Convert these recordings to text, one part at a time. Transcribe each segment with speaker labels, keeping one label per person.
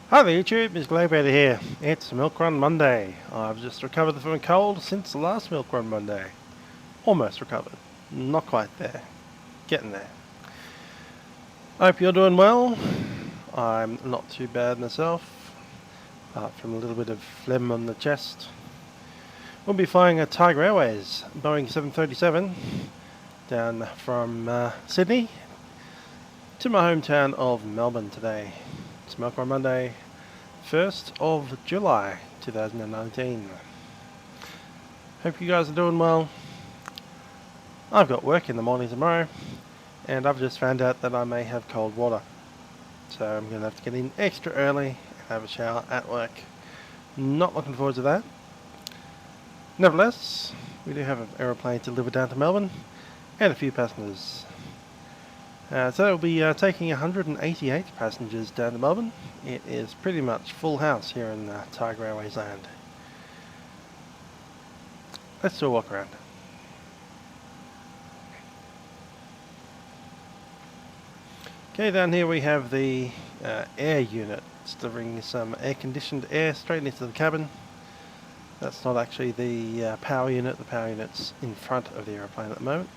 Speaker 1: Hi there YouTube, it's Glowbetter here. It's Milkrun Monday. I've just recovered from a cold since the last Milkrun Monday. Almost recovered. Not quite there. Getting there. I hope you're doing well. I'm not too bad myself, apart from a little bit of phlegm on the chest. We'll be flying a Tiger Airways Boeing 737 down from Sydney to my hometown of Melbourne today. It's Milkrun Monday, 1st of July 2019. Hope you guys are doing well. I've got work in the morning tomorrow, and I've just found out that I may have cold water. So I'm going to have to get in extra early and have a shower at work. Not looking forward to that. Nevertheless, we do have an aeroplane delivered down to Melbourne and a few passengers. So we'll be taking 188 passengers down to Melbourne. It is pretty much full house here in Tiger Airways land. Let's do a walk around. Okay, down here we have the air unit. It's delivering some air-conditioned air straight into the cabin. That's not actually the power unit. The power unit's in front of the aeroplane at the moment.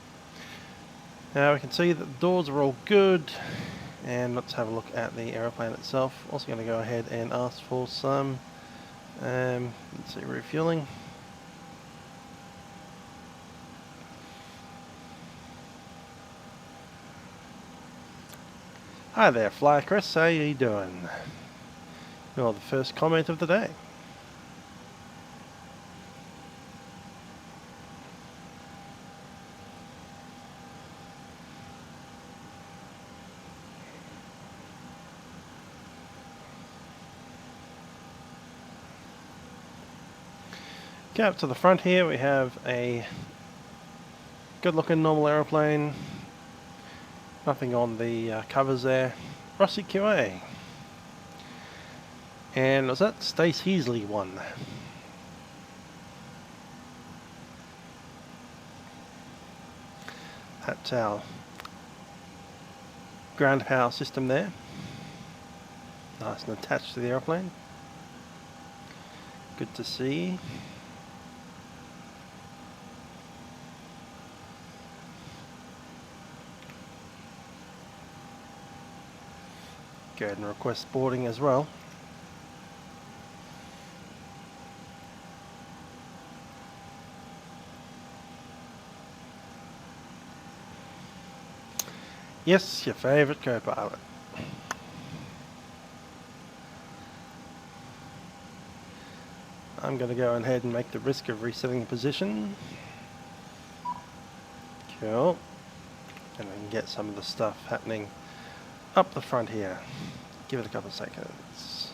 Speaker 1: Now we can see that the doors are all good, and let's have a look at the aeroplane itself. Also going to go ahead and ask for some let's see, refueling. Hi there, Fly Chris, how you doing? You're the first comment of the day. Okay, up to the front here we have a good looking normal aeroplane. Nothing on the covers there. Rossi QA. And was that Stace Heasley one? That's our ground power system there. Nice and attached to the aeroplane. Good to see. Go ahead and request boarding as well. Yes, your favourite co-pilot. I'm going to go ahead and make the risk of resetting the position. Cool. And we can get some of the stuff happening up the front here. Give it a couple of seconds.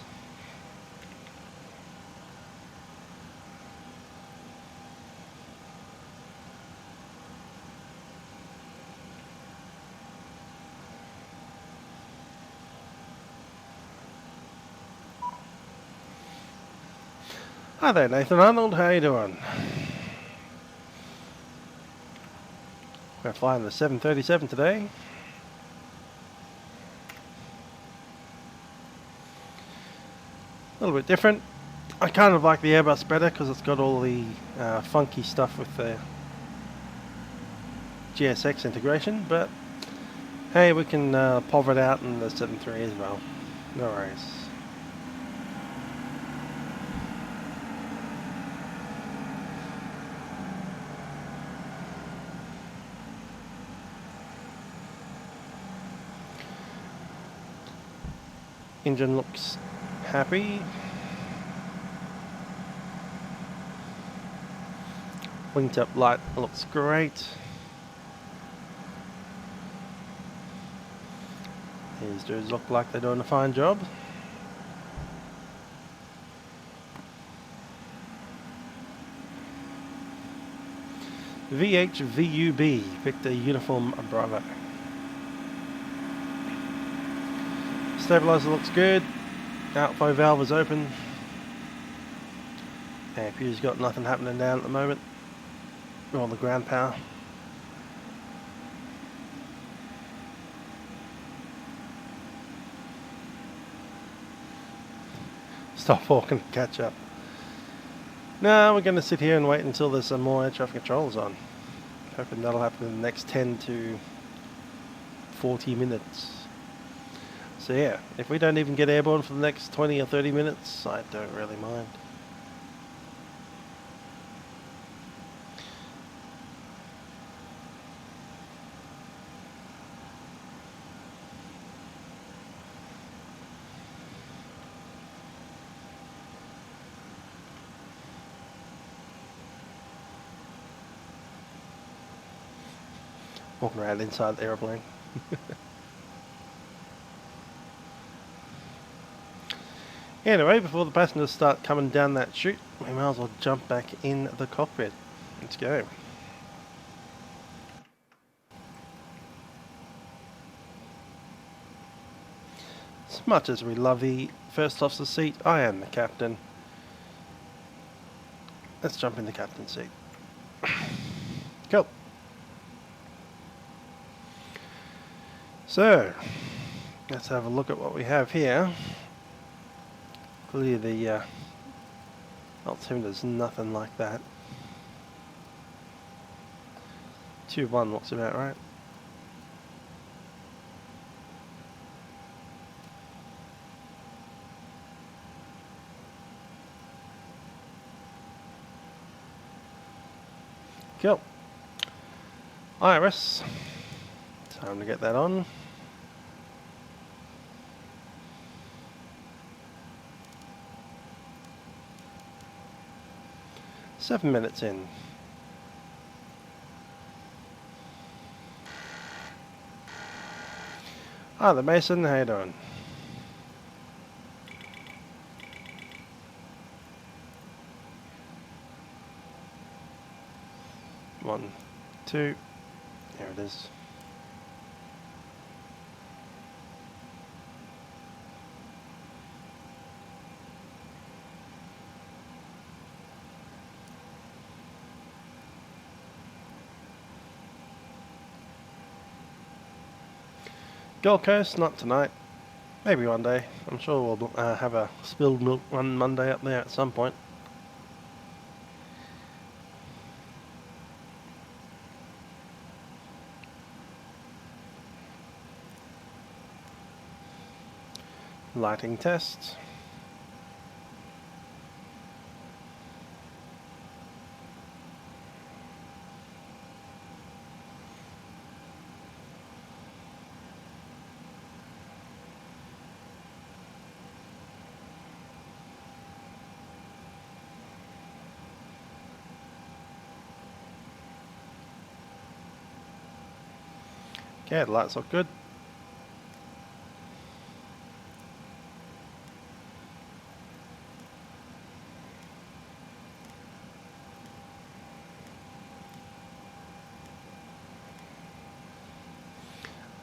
Speaker 1: Hi there, Nathan Arnold. How you doing? We're flying the 737 today. A little bit different. I kind of like the Airbus better because it's got all the funky stuff with the GSX integration, but hey, we can pov it out in the 7.3 as well. No worries. Engine looks happy. Wingtip light looks great. These dudes look like they're doing a fine job. VHVUB, Victor Uniform Bravo. Stabilizer looks good. Outflow valve is open. APU's got nothing happening down at the moment. We're on the ground power. stop walking and catch up. No, we're going to sit here and wait until there's some more air traffic controllers on. Hoping that'll happen in the next 10 to 40 minutes. So yeah, if we don't even get airborne for the next 20 or 30 minutes, I don't really mind. Walking around inside the aeroplane. Anyway, before the passengers start coming down that chute, we might as well jump back in the cockpit. Let's go. As much as we love the first officer seat, I am the captain. Let's jump in the captain's seat. Cool. So, let's have a look at what we have here. Clearly the altimeter's nothing like that. 2.1 looks about right. Cool. Iris. Time to get that on. Seven minutes in. Hi there, Mason. How you doing? One, two. There it is. Gold Coast, not tonight. Maybe one day. I'm sure we'll have a spilled milk one Monday up there at some point. Lighting test. Okay, the lights look good.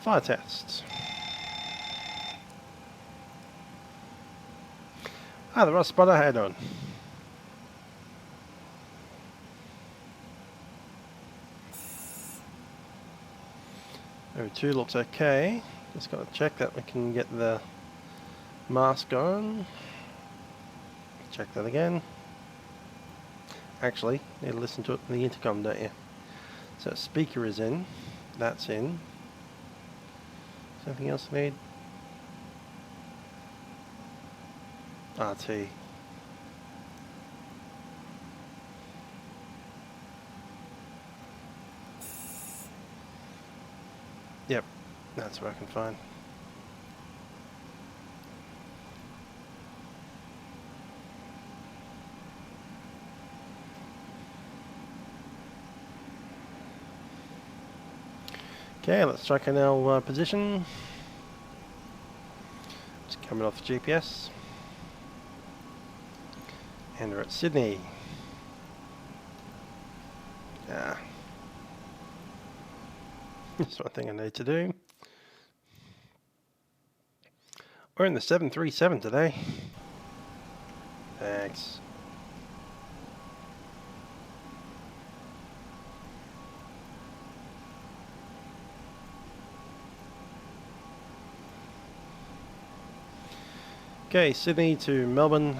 Speaker 1: Fire test. Hi, the Ross Spotter, how you doing? O2 looks okay. Just got to check that we can get the mask on. Check that again. Actually, you need to listen to it in the intercom, don't you? So speaker is in. That's in. Is there anything else I need? RT. Yep, that's working fine. Okay, let's check in our position. Just coming off the GPS. And we're at Sydney. Ah. That's one thing I need to do. We're in the 737 today. Thanks. Okay, Sydney to Melbourne.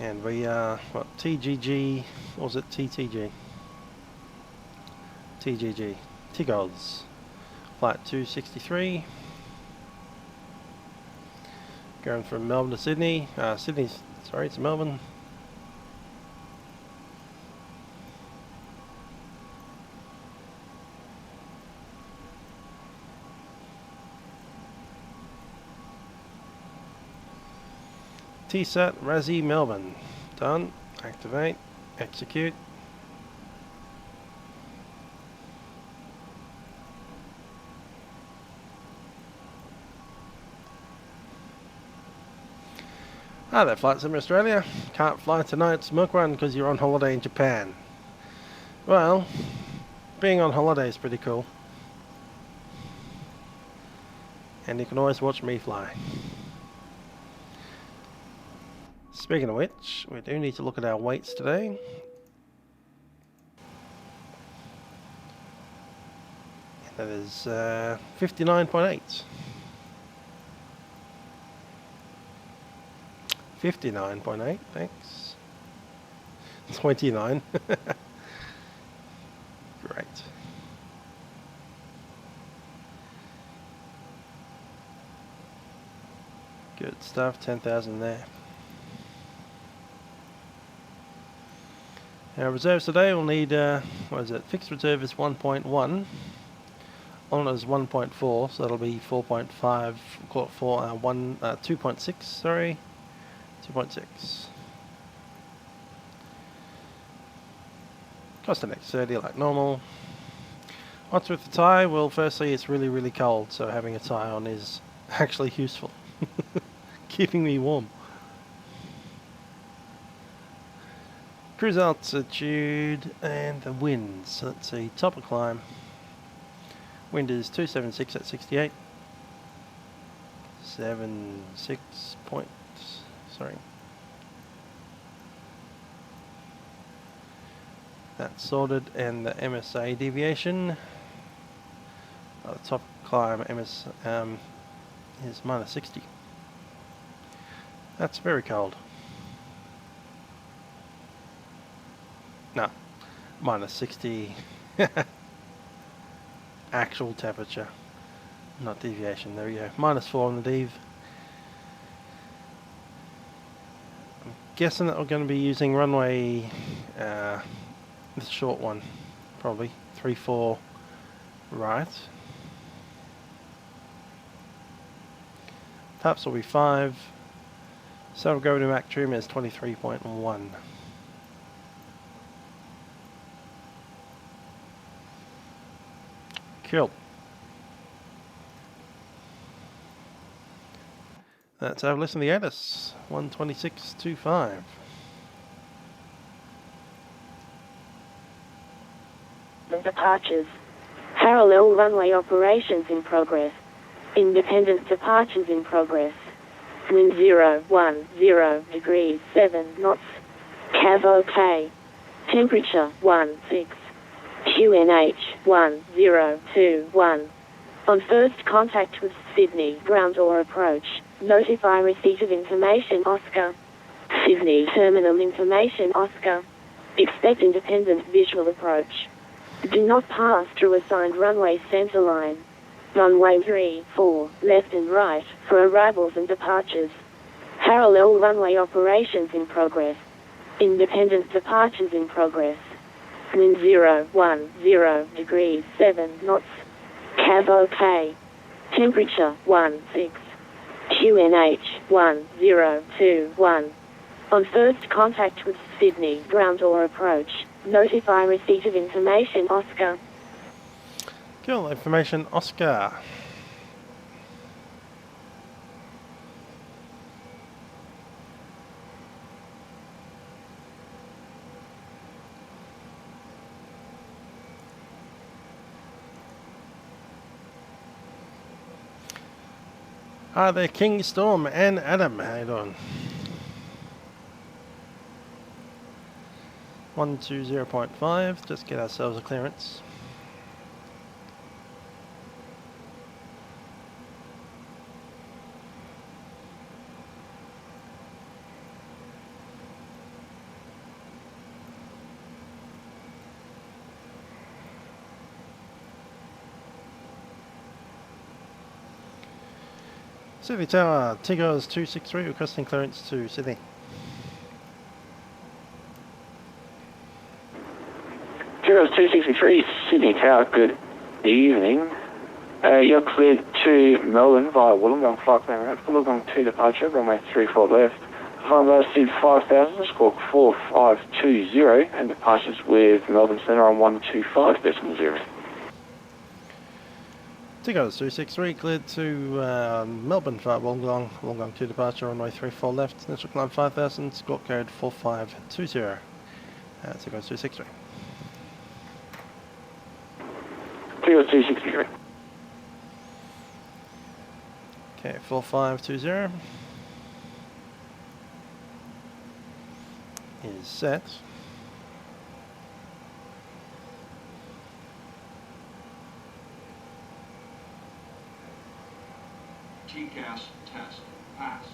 Speaker 1: And we are, what, TGG, or was it TTG? TGG, TGOZ, flight 263. Going from Melbourne to Sydney, sorry, to Melbourne. TSAT, Razzie, Melbourne. Done. Activate. Execute. Hi there, Flight Sim Australia. Can't fly tonight's Milkrun because you're on holiday in Japan. Well, being on holiday is pretty cool. And you can always watch me fly. Speaking of which, we do need to look at our weights today. And that is 59.8. 59.8, thanks. 29. Great. Good stuff, 10,000 there. Our reserves today will need, what is it? Fixed reserve is 1.1. On is 1.4, so that'll be 4.5, call it 2.6, sorry. 2.6. Cost an X30 like normal. What's with the tie? Well, firstly, it's really, really cold, so having a tie on is actually useful. Keeping me warm. Cruise altitude and the winds. So let's see, top of climb. Wind is 276 at 68. 76 points. Sorry. That's sorted, and the MSA deviation. The top climb MS is minus 60. That's very cold. No, minus 60 actual temperature, not deviation. There we go. Minus 4 on the dev. I'm guessing that we're going to be using runway, this short one, probably 34 right. Taps will be 5. Self-gravity Mach trim is 23.1. Cool. Let's have a listen to the ATIS 126.25.
Speaker 2: Departures. Parallel runway operations in progress. Independent departures in progress. Wind 010 degrees 7 knots. Cav OK. Temperature 16. QNH 1021. On first contact with Sydney, ground or approach, notify receipt of information Oscar. Sydney terminal information Oscar. Expect independent visual approach. Do not pass through assigned runway center line. Runway 34, left and right, for arrivals and departures. Parallel runway operations in progress. Independent departures in progress. Wind 010 degrees 7 knots. Cav OK. Temperature 16. QNH 1021. On first contact with Sydney, ground or approach, notify receipt of information Oscar.
Speaker 1: Cool, information Oscar. Hi there, King Storm and Adam. How you doing? 120.5. Just get ourselves a clearance. Sydney Tower, Tigers 263 requesting clearance to Sydney.
Speaker 3: Tigers 263, Sydney Tower, good evening. You're cleared to Melbourne via Wollongong flight plan route. Wollongong to departure, runway 34 left. Final SID 5000, squawk 4520, and departures with Melbourne Centre on 125.0.
Speaker 1: Tigers 263 cleared to Melbourne via Wollongong. Wollongong to departure, runway 34 left. Initial climb 5000, squawk code 4520. Tigers 263.
Speaker 3: Tigers 263.
Speaker 1: Okay, 4520 is set.
Speaker 4: TCAS test pass.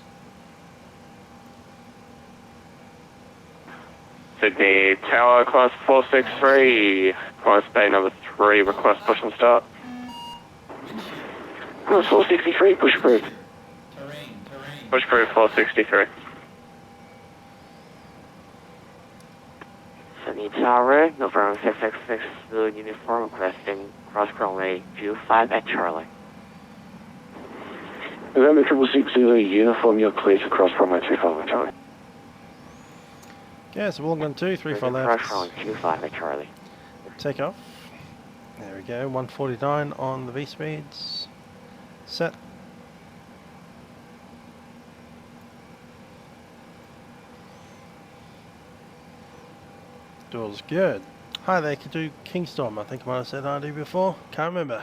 Speaker 3: Sydney Tower, class 463, class bay number 3, request push and start. Class 463, push approved.
Speaker 4: Terrain.
Speaker 3: Push approved, 463.
Speaker 5: Sydney Tower, November 666, blue uniform requesting cross runway 25 at Charlie.
Speaker 3: November 660, uniform, you're clear to cross runway 25 at Charlie.
Speaker 1: Okay, so Wollongong 2, 34 left.
Speaker 5: Cross runway 25 at Charlie.
Speaker 1: Takeoff. There we go, 149 on the V-speeds. Set. Doors good. Hi there, could do Kingstorm. I think I might have said hi to you before. Can't remember.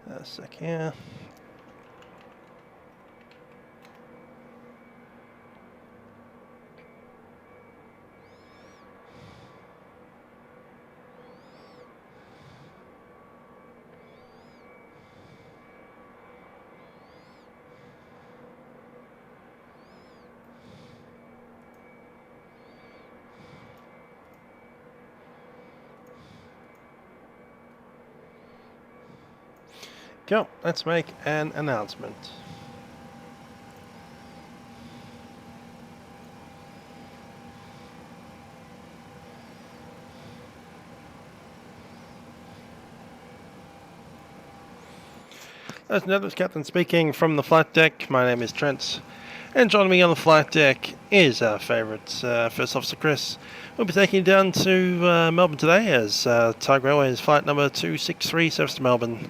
Speaker 1: A sec here. Go, let's make an announcement. As noted, Captain speaking from the flight deck. My name is Trent, and joining me on the flight deck is our favourite First Officer Chris. We'll be taking you down to Melbourne today as Tigerair Airways flight number 263 serves to Melbourne.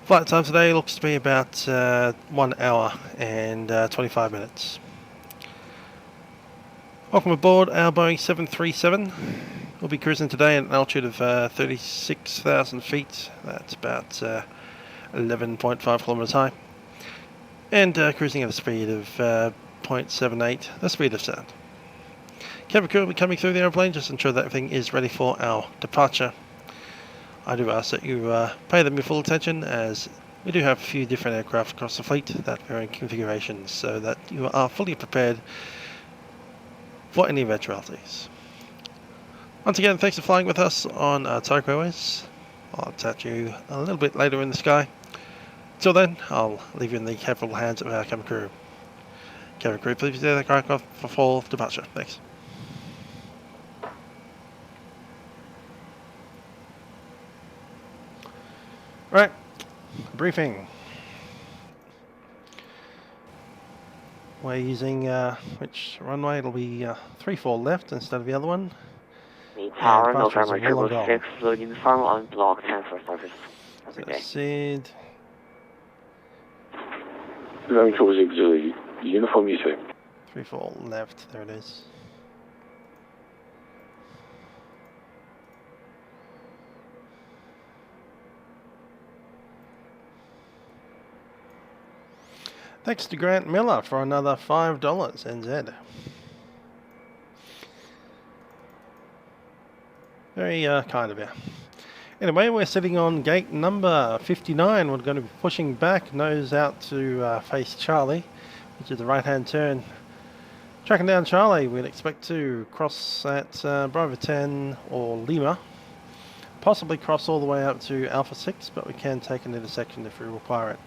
Speaker 1: Flight time today looks to be about 1 hour and 25 minutes. Welcome aboard our Boeing 737. We'll be cruising today at an altitude of 36,000 feet. That's about 11.5 kilometers high. And cruising at a speed of 0.78, the speed of sound. Cabin crew will be coming through the airplane. Just ensure that everything is ready for our departure. I do ask that you pay them your full attention, as we do have a few different aircraft across the fleet that vary in configurations, so that you are fully prepared for any eventualities. Once again, thanks for flying with us on Tigerair Airways. I'll touch you a little bit later in the sky. Till then, I'll leave you in the capable hands of our cabin crew. Cabin crew, please prepare the aircraft for full departure. Thanks. Right, briefing. We're using which runway? It'll be 34 left instead of the other one.
Speaker 5: Sydney Tower, November 666, blue uniform on block 10 for service.
Speaker 1: SID.
Speaker 3: November 660, uniform, you say.
Speaker 1: 34 left, there it is. Thanks to Grant Miller for another $5 NZ. Very kind of you. Anyway, we're sitting on gate number 59. We're going to be pushing back, nose out to face Charlie, which is the right-hand turn. Tracking down Charlie, we'd expect to cross at Bravo 10 or Lima possibly cross all the way up to Alpha 6, but we can take an intersection if we require it.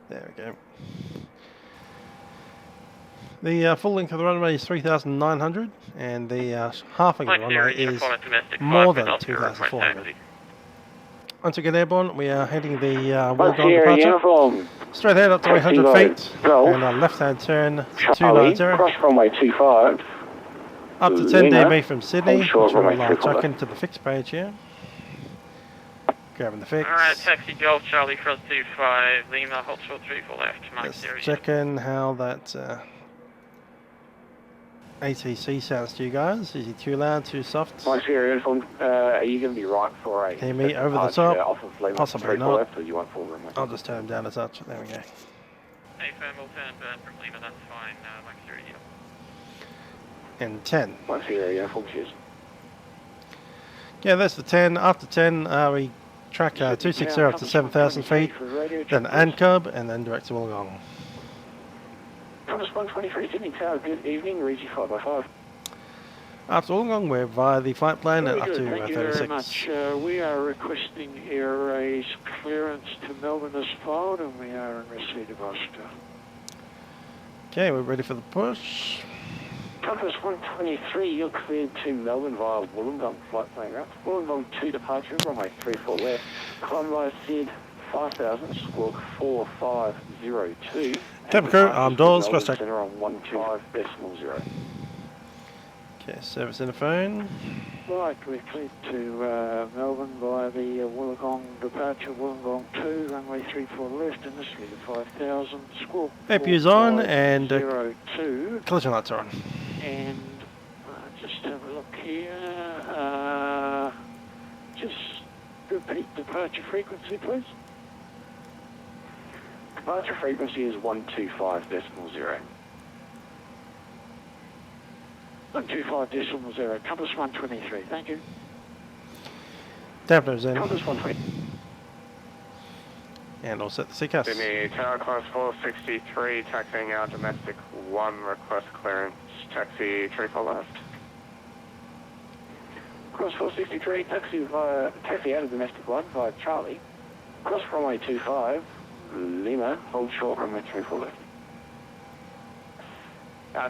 Speaker 1: There we go. The full length of the runway is 3,900, and the half length of the runway is more than 2,400. Once we get airborne, we are heading the Wollongong departure. Straight ahead up to 800 feet, and a left-hand turn to 290.
Speaker 3: Cross runway 25.
Speaker 1: Up to 10 dB from Sydney, which we'll chuck into the fix page here. Grabbing the fix.
Speaker 5: Alright, taxi Golf Charlie Cross 25, Lima, hold short 3 for left.
Speaker 1: Let's check in how that ATC sounds to you guys. Is he too loud, too soft?
Speaker 3: My Sierra Uniform, are you going to be right for a...
Speaker 1: Hear me over the top?
Speaker 3: Off of Lima,
Speaker 1: Possibly not.
Speaker 3: Left, or you want full room?
Speaker 1: I'll just turn him down a touch. There we go.
Speaker 5: Hey, firm, we'll turn burn from Lima, that's fine. My Sierra Uniform.
Speaker 1: And 10.
Speaker 3: My Sierra Uniform, cheers.
Speaker 1: Yeah, that's the 10. After 10, we track 260 up to 7,000 feet, then ANCOB, and then direct to Wollongong.
Speaker 3: Compass 123 Sydney Tower, good evening, Regi 5x5.
Speaker 1: After Wollongong, we're via the flight plan up to
Speaker 6: Thank you
Speaker 1: 36.
Speaker 6: very much. We are requesting airways clearance to Melbourne as filed, and we are in receipt of Oscar.
Speaker 1: Okay, we're ready for the push.
Speaker 3: Compass 123, you're cleared to Melbourne via Wollongong flight plan route. Wollongong 2 departure, runway 34 left. Climb by SID 5000, squawk 4502.
Speaker 1: Cabin crew, armed doors, cross check.
Speaker 3: Center on 125.0.
Speaker 1: Okay, service interphone.
Speaker 6: Right, we're cleared to Melbourne via the Wollongong departure, Wollongong 2, runway 34 left, initially to 5000, squawk
Speaker 1: APU's on, and
Speaker 6: 4502.
Speaker 1: collision lights are on.
Speaker 6: And just have a look here. Just repeat departure frequency, please.
Speaker 3: Departure frequency is 125.0.
Speaker 6: 125.0, Compass 123, thank you.
Speaker 1: Dampeners in.
Speaker 3: Compass 120.
Speaker 1: And all set the CCAS.
Speaker 7: Sydney Tower Class 463, taxiing out domestic 1, request clearance, taxi 34 left.
Speaker 3: Cross 463, taxi out of domestic 1 via Charlie. Cross runway 25, Lima, hold short runway 34 left.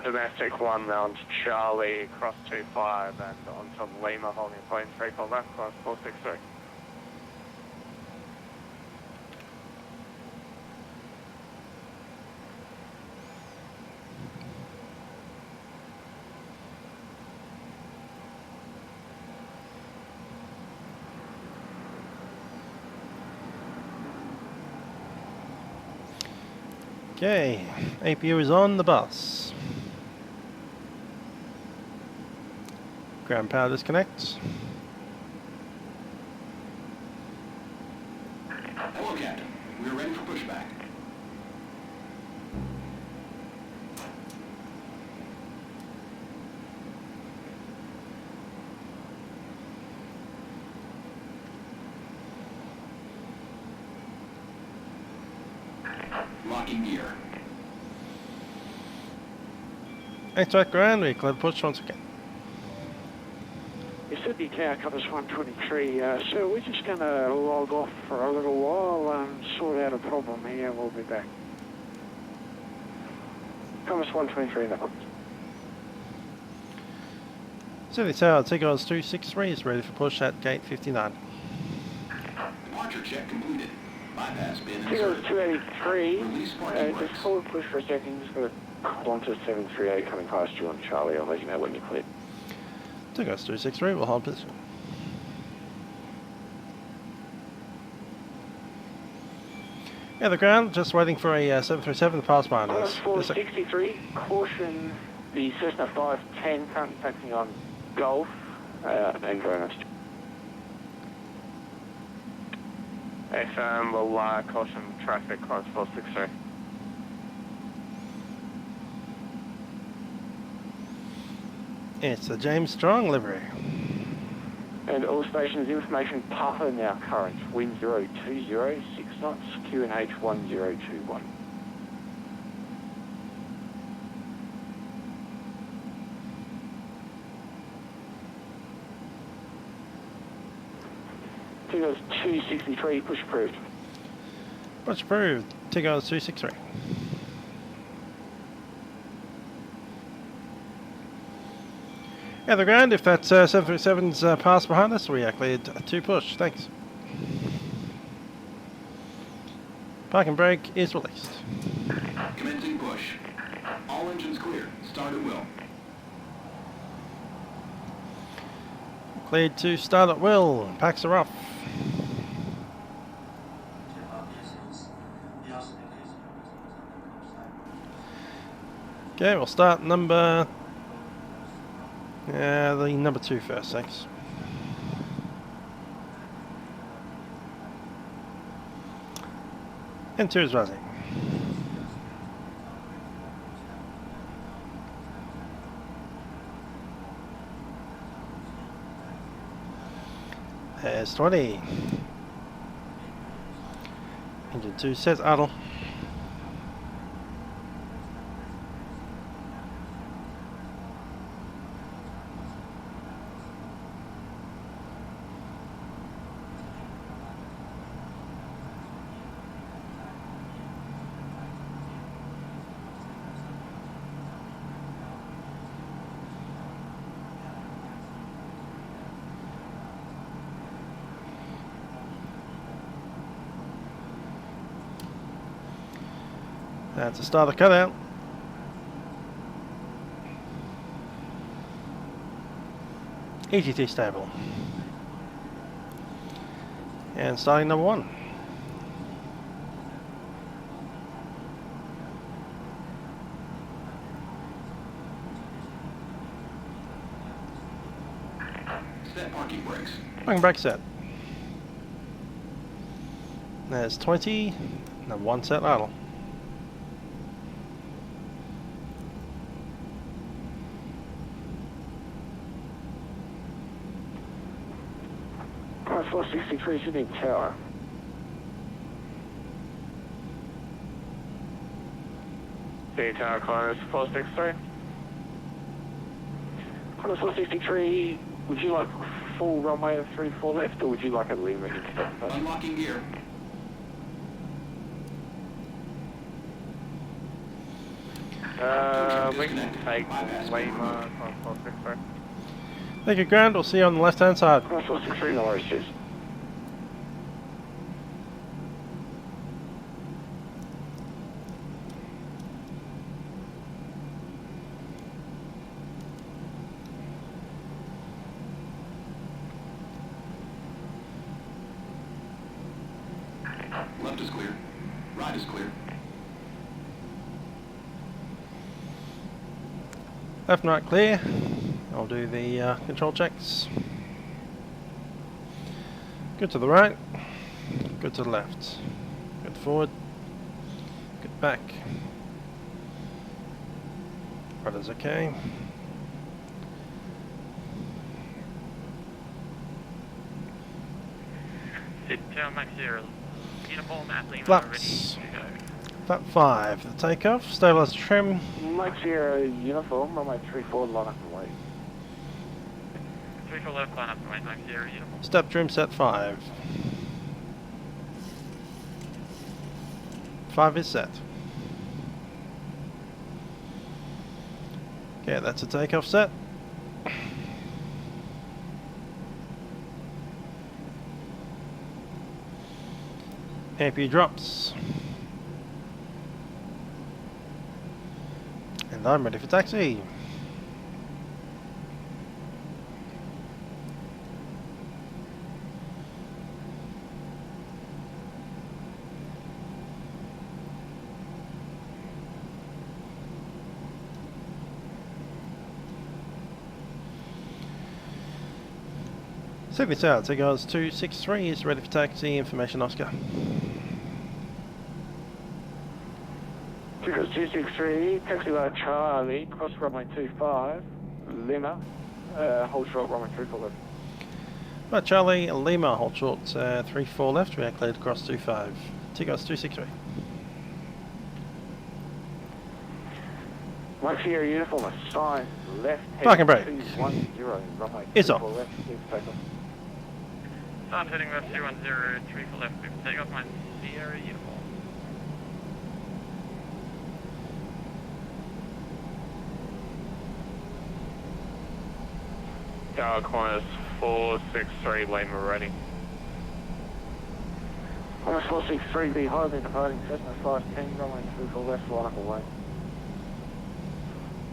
Speaker 7: Domestic 1 round Charlie, cross 25 and onto Lima, holding plane 34 left, class 463.
Speaker 1: Okay, APU is on the bus. Ground power disconnect.
Speaker 8: Hello, Captain. We're ready for pushback. Locking gear.
Speaker 1: Extract ground, we clear the push once again.
Speaker 6: Sydney Tower, Compass 123. So we're just going to log off for a little while and sort out a problem here. We'll be back.
Speaker 3: Compass 123 in the hook.
Speaker 1: Sydney Tower, Tigerair 263 is ready for push at gate 59.
Speaker 8: Departure check completed. Bypass bin
Speaker 3: Tigerair
Speaker 8: inserted.
Speaker 3: 283,
Speaker 8: Release parking
Speaker 3: just
Speaker 8: brakes.
Speaker 3: forward push for a second. Just got a Qantas 738 coming past you on Charlie. I'll let you know when you're cleared.
Speaker 1: Tigerair 263 will hold position. Yeah, the ground, just waiting for a 737 to pass by on us.
Speaker 3: Class 463, caution the Cessna 510 currently taxing on Golf and Venus.
Speaker 7: FM will caution traffic, class 463.
Speaker 1: It's the James Strong livery.
Speaker 3: And all stations information Papa now current, wind 020, 6 knots, QNH 1021. Tigers 263, push approved.
Speaker 1: Push approved. Tigers 263. Yeah, the ground, if that 737's passed behind us, we are cleared to push. Thanks. Parking brake is released.
Speaker 8: Commencing push. All engines clear. Start at will.
Speaker 1: Cleared to start at will. Packs are off. Okay, we'll start number... the number 2 first, thanks. And 2 is rising. There's 20. Engine 2 sets idle. That's a starter cutout. EGT stable. And starting number 1.
Speaker 8: Set parking brakes.
Speaker 1: Parking brake set. There's 20. And 1 set idle.
Speaker 3: Price 463, Sydney Tower.
Speaker 7: Sydney Tower, climb is 463.
Speaker 3: Price 463, would you like full runway 34 left, or would you like a Livery instead?
Speaker 8: Unlocking gear.
Speaker 7: We can take Lima, climb 463.
Speaker 1: Thank you, ground. We'll see you on the left-hand side.
Speaker 3: Price 463, no worries, cheers.
Speaker 8: Left is clear. Right is clear.
Speaker 1: Left and right clear. I'll do the control checks. Good to the right. Good to the left. Good forward. Good back. Right is okay. Flaps. Flap 5 for the takeoff. Stabilizer trim.
Speaker 3: Mike Sierra uniform, runway 34, line up and wait.
Speaker 5: 34 left, line up and wait, Mike Sierra uniform.
Speaker 1: Step trim set 5. 5 is set. Okay, that's a takeoff set. AP drops. And I'm ready for taxi. Sydney Tower, Tigers 263 is ready for taxi. Information Oscar.
Speaker 3: Tigers 263, taxi line Charlie, cross runway 25, Lima, hold short runway 34 left.
Speaker 1: Right, Charlie, Lima, hold short, 3-4 left, we are cleared across 2-5. Tigos 263.
Speaker 3: Mike Sierra uniform, assign left
Speaker 1: Parking brake.
Speaker 3: 210, runway
Speaker 1: It's
Speaker 3: 34
Speaker 1: off.
Speaker 3: left, clear for takeoff.
Speaker 5: Start heading left 210, 3 for left, clear for takeoff, my Sierra uniform.
Speaker 7: Tower corners 463 Lima ready.
Speaker 3: Corners 463, be highly departing Cessna 510, runway 34 left, line up away.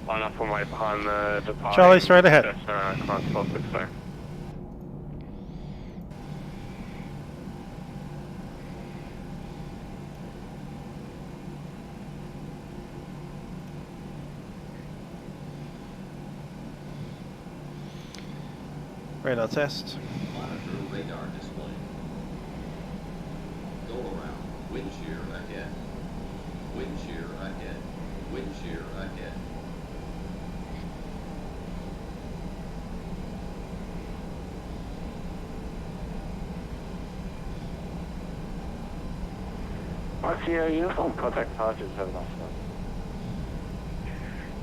Speaker 7: Line up and wait behind the departing
Speaker 1: Charlie, straight ahead.
Speaker 7: Cessna, corners 463.
Speaker 1: Radar test.
Speaker 8: Monitor radar display. Go around. Wind shear ahead. Wind shear ahead. Wind shear ahead.
Speaker 3: Mike Sierra uniform, contact departures, have a nice one.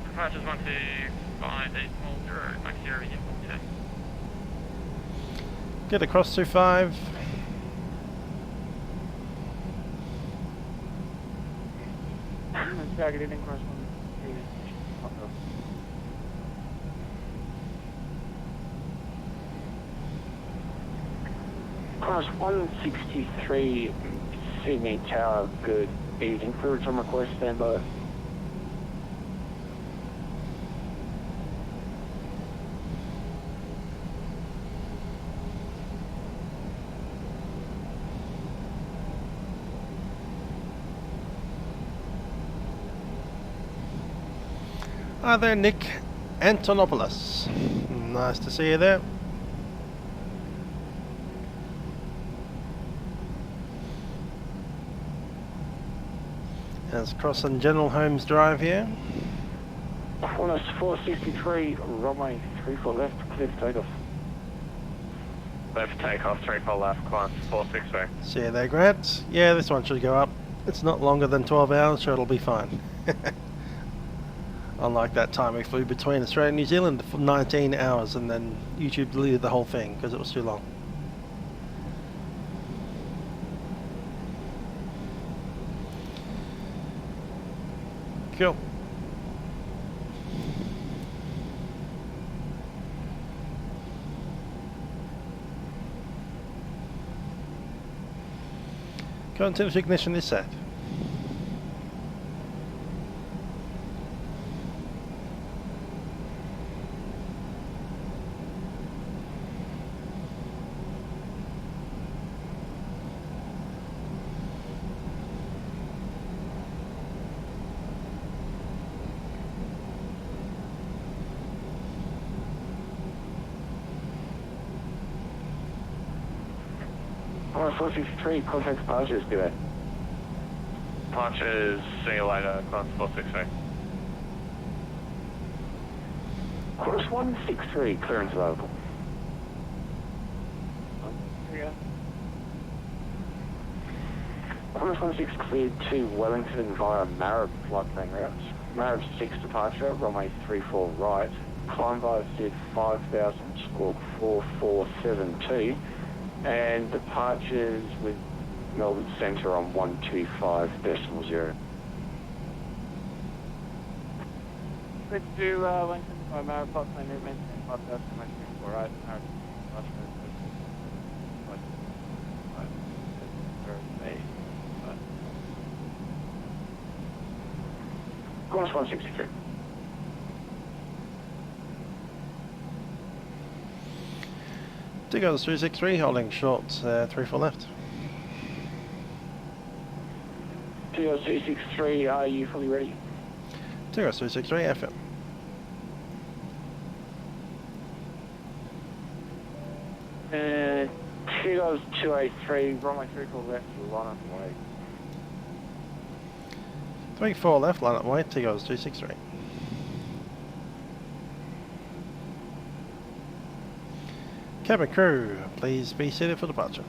Speaker 5: Departures 12580, Mike Sierra uniform check.
Speaker 1: Get across 2-5.
Speaker 6: Targeted in correspondence.
Speaker 3: Class 163 Sydney Tower, good evening. Clearance on request, stand by.
Speaker 1: Hi there, Nick Antonopoulos. Nice to see you there. As crossing General Holmes Drive here.
Speaker 3: Corners 463, runway 34 left, clear for takeoff.
Speaker 7: Left takeoff, 3 for left, corners 463.
Speaker 1: See you there, Grant. Yeah, this one should go up. It's not longer than 12 hours, so it'll be fine. Unlike that time we flew between Australia and New Zealand for 19 hours and then YouTube deleted the whole thing because it was too long. Cool. Continuous ignition is set.
Speaker 3: Corners 463, contact departures, do that.
Speaker 7: Departures, see you later, corners 463.
Speaker 3: Corners 163, clearance available. Corners 16 cleared to Wellington via Marab flight plan routes. Marab 6 departure, runway 34 right. Climb via SID 5000, squawk 4472. And departures with Melbourne Centre on 125.0.
Speaker 6: Good to do Wellington by Mara Plot Plan movement and 5,000 for right.
Speaker 3: Corners 163.
Speaker 1: Tigos 363 holding short, 3-4 left.
Speaker 3: Tigos 263, are you fully ready?
Speaker 1: Tigos 363 FM.
Speaker 3: Tigos 283, runway 34 left, line up away.
Speaker 1: 3-4 left, line up way, Tigos 263. Cabin crew, please be seated for departure.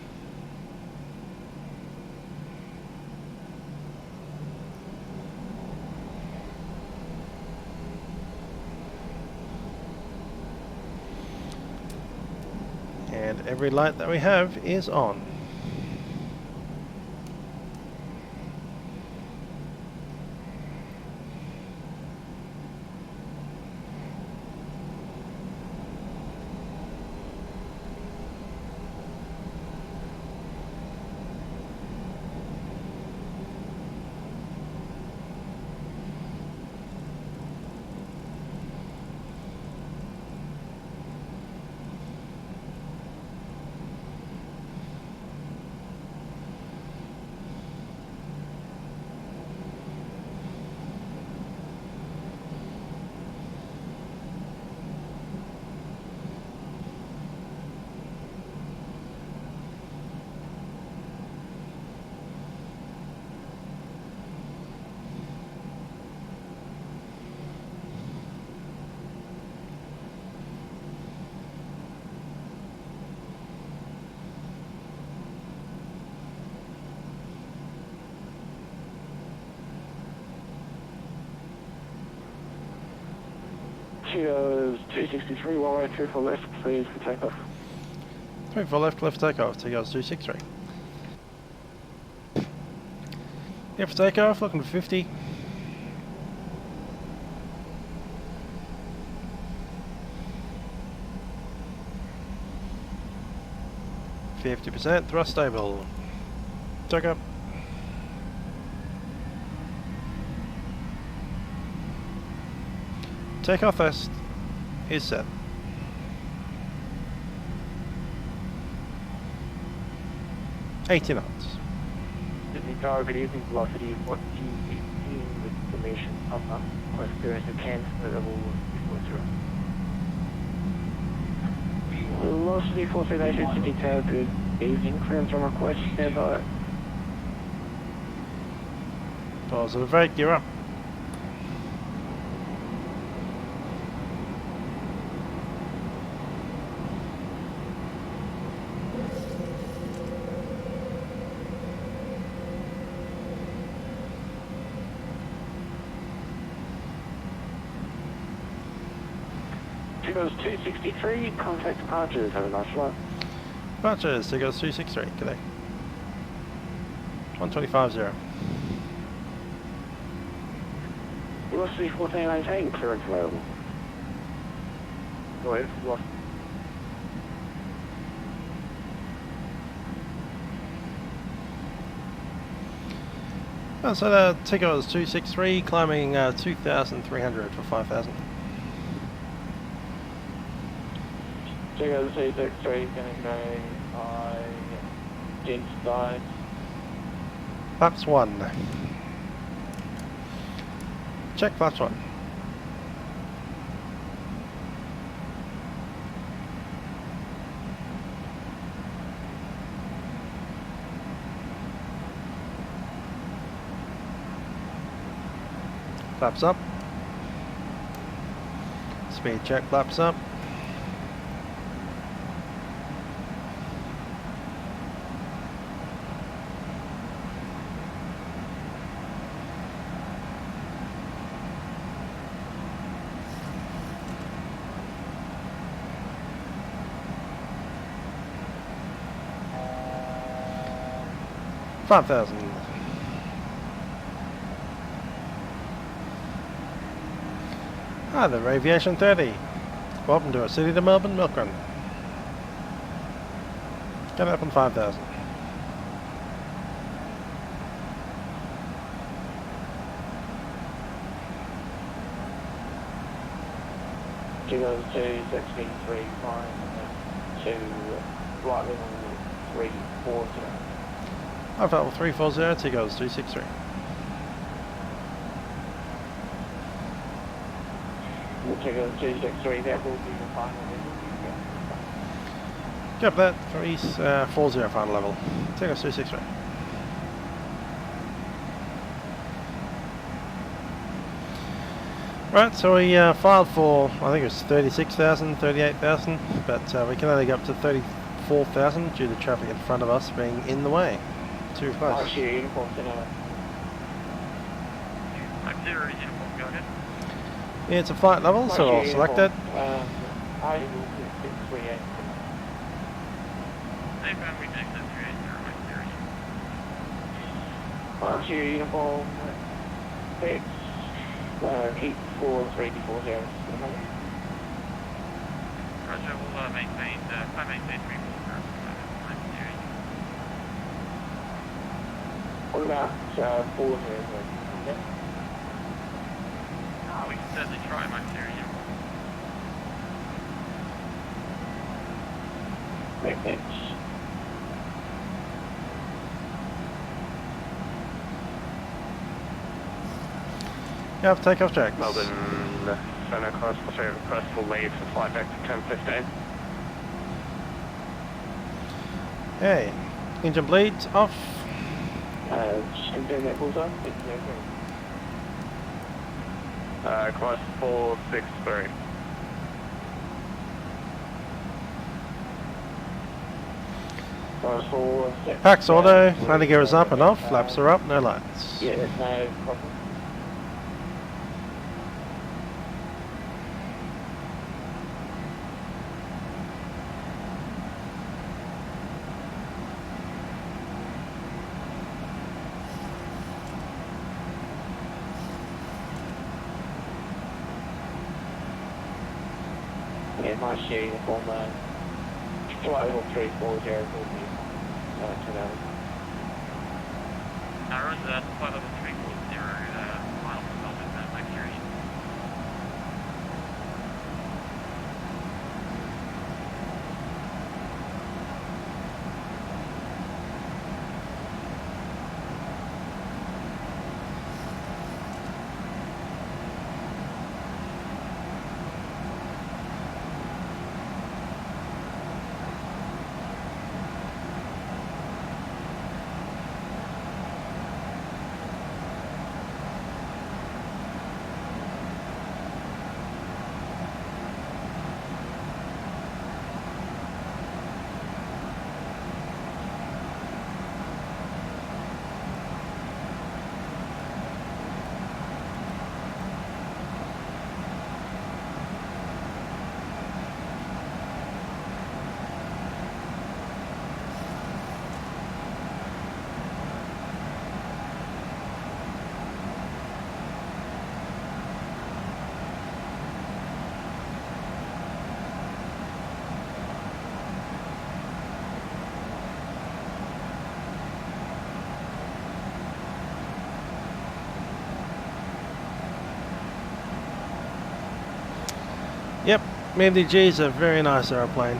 Speaker 1: And every light that we have is on.
Speaker 3: Cheers, 263, runway 34 left, please for takeoff.
Speaker 1: 34 left, clear for takeoff, Tigerair 263. Clear for takeoff, looking for 50. %, thrust stable. Check up. Takeoff test is set. $80 knots.
Speaker 6: Sydney Tower, good evening, velocity 1418 with formation Alpha. Request clearance to cancel level 340.
Speaker 3: Velocity 438, Sydney Tower, good evening, clearance on request, stand by.
Speaker 1: Positive rate, gear up.
Speaker 3: Goes 263, contact departures, have a nice flight.
Speaker 1: Departures, Tigerair 263, g'day. 125.0.
Speaker 3: Velocity 1418, clearance available.
Speaker 6: Go ahead, lost.
Speaker 1: So the Tigerair is 263, climbing 2,300 for 5,000.
Speaker 3: Tigerair 263, going by inside.
Speaker 1: Flaps 1. Check flaps 1. Flaps up. Speed check, flaps up. $5,000. Hi there, Aviation 30. Welcome to our city to Melbourne Milkrun. Get up on 5,000.
Speaker 3: Tigerair 263, flying to flight level 340.
Speaker 1: I've level 340, Tigerair 263.
Speaker 3: Tigerair 263, that will be the final level.
Speaker 1: Get that, 340 final level. Tigerair 263. Right, so we filed for, I think it was 36,000, 38,000, but we can only go up to 34,000 due to traffic in front of us being in the way. Too close.
Speaker 6: March your uniform tonight.
Speaker 7: Auxiliary uniform, go ahead.
Speaker 1: Yeah, it's a flight level, so I'll select it.
Speaker 6: I will 638.
Speaker 7: Safeground reject that 380 auxiliary.
Speaker 6: March your uniform. 6. 84340.
Speaker 7: Roger, we'll maintain, climb maintain 340.
Speaker 6: What about 4 here?
Speaker 7: We can certainly try my theory.
Speaker 6: Make sense.
Speaker 1: You have takeoff tracks.
Speaker 7: Melbourne, Center Cross, request for leave for flight back to 10:15.
Speaker 1: Hey, engine bleeds off.
Speaker 6: Engine that pulls on.
Speaker 7: Cross 463.
Speaker 6: Cross 4.
Speaker 1: Packs auto, landing gear is up and off, flaps are up, no lights.
Speaker 6: Yeah, there's no problem. Yeah, my share uniform, flight level 340 will be tonight.
Speaker 7: Roger, flight level 340, final development, accuracy.
Speaker 1: Yep, PMDG is a very nice aeroplane.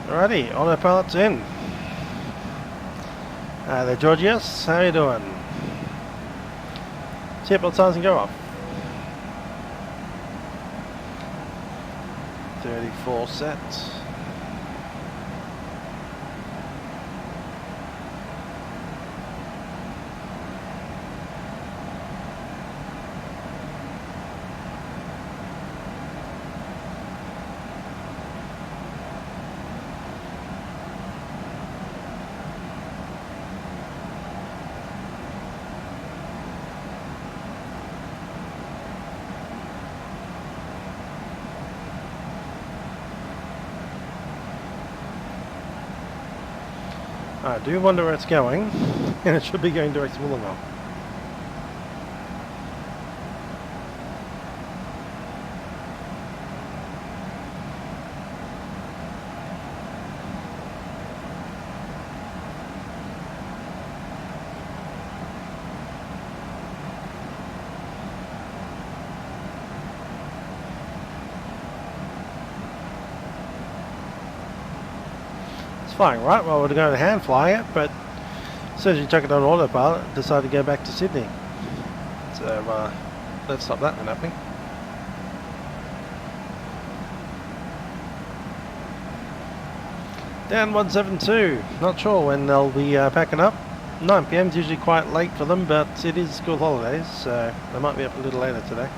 Speaker 1: Alrighty, autopilot's in. There, Georgios, how you doing? Seatbelt signs and go off. 34 sets. I do wonder where it's going, and it should be going direct to Wollongong. It's flying right while we're going to hand fly it, but as soon as you chuck it on autopilot, it decided to go back to Sydney. So let's stop that from happening. Down 172. Not sure when they'll be packing up. 9 PM is usually quite late for them, but it is school holidays, so they might be up a little later today.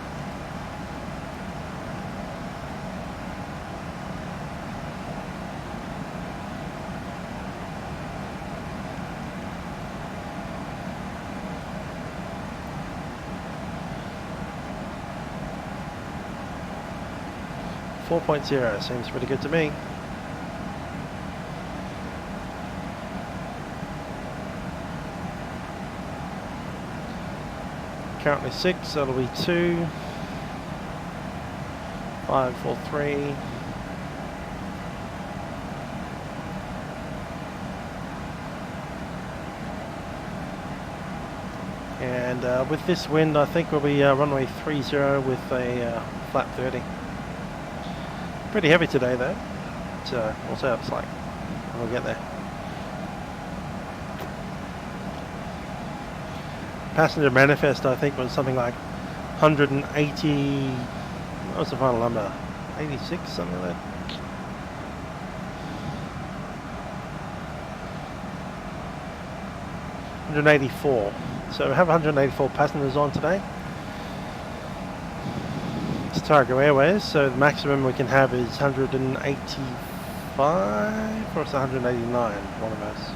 Speaker 1: .0 seems pretty good to me. Currently 6, that'll be 2, 5, 4, 3. And with this wind, I think we'll be runway 30 with a flat 30. Pretty heavy today though, so we'll see how it's like when we get there. Passenger manifest I think was something like 180, what was the final number? 86, something like that. .184. So we have 184 passengers on today. It's Tigerair Airways, so the maximum we can have is 185 or it's 189, one of those.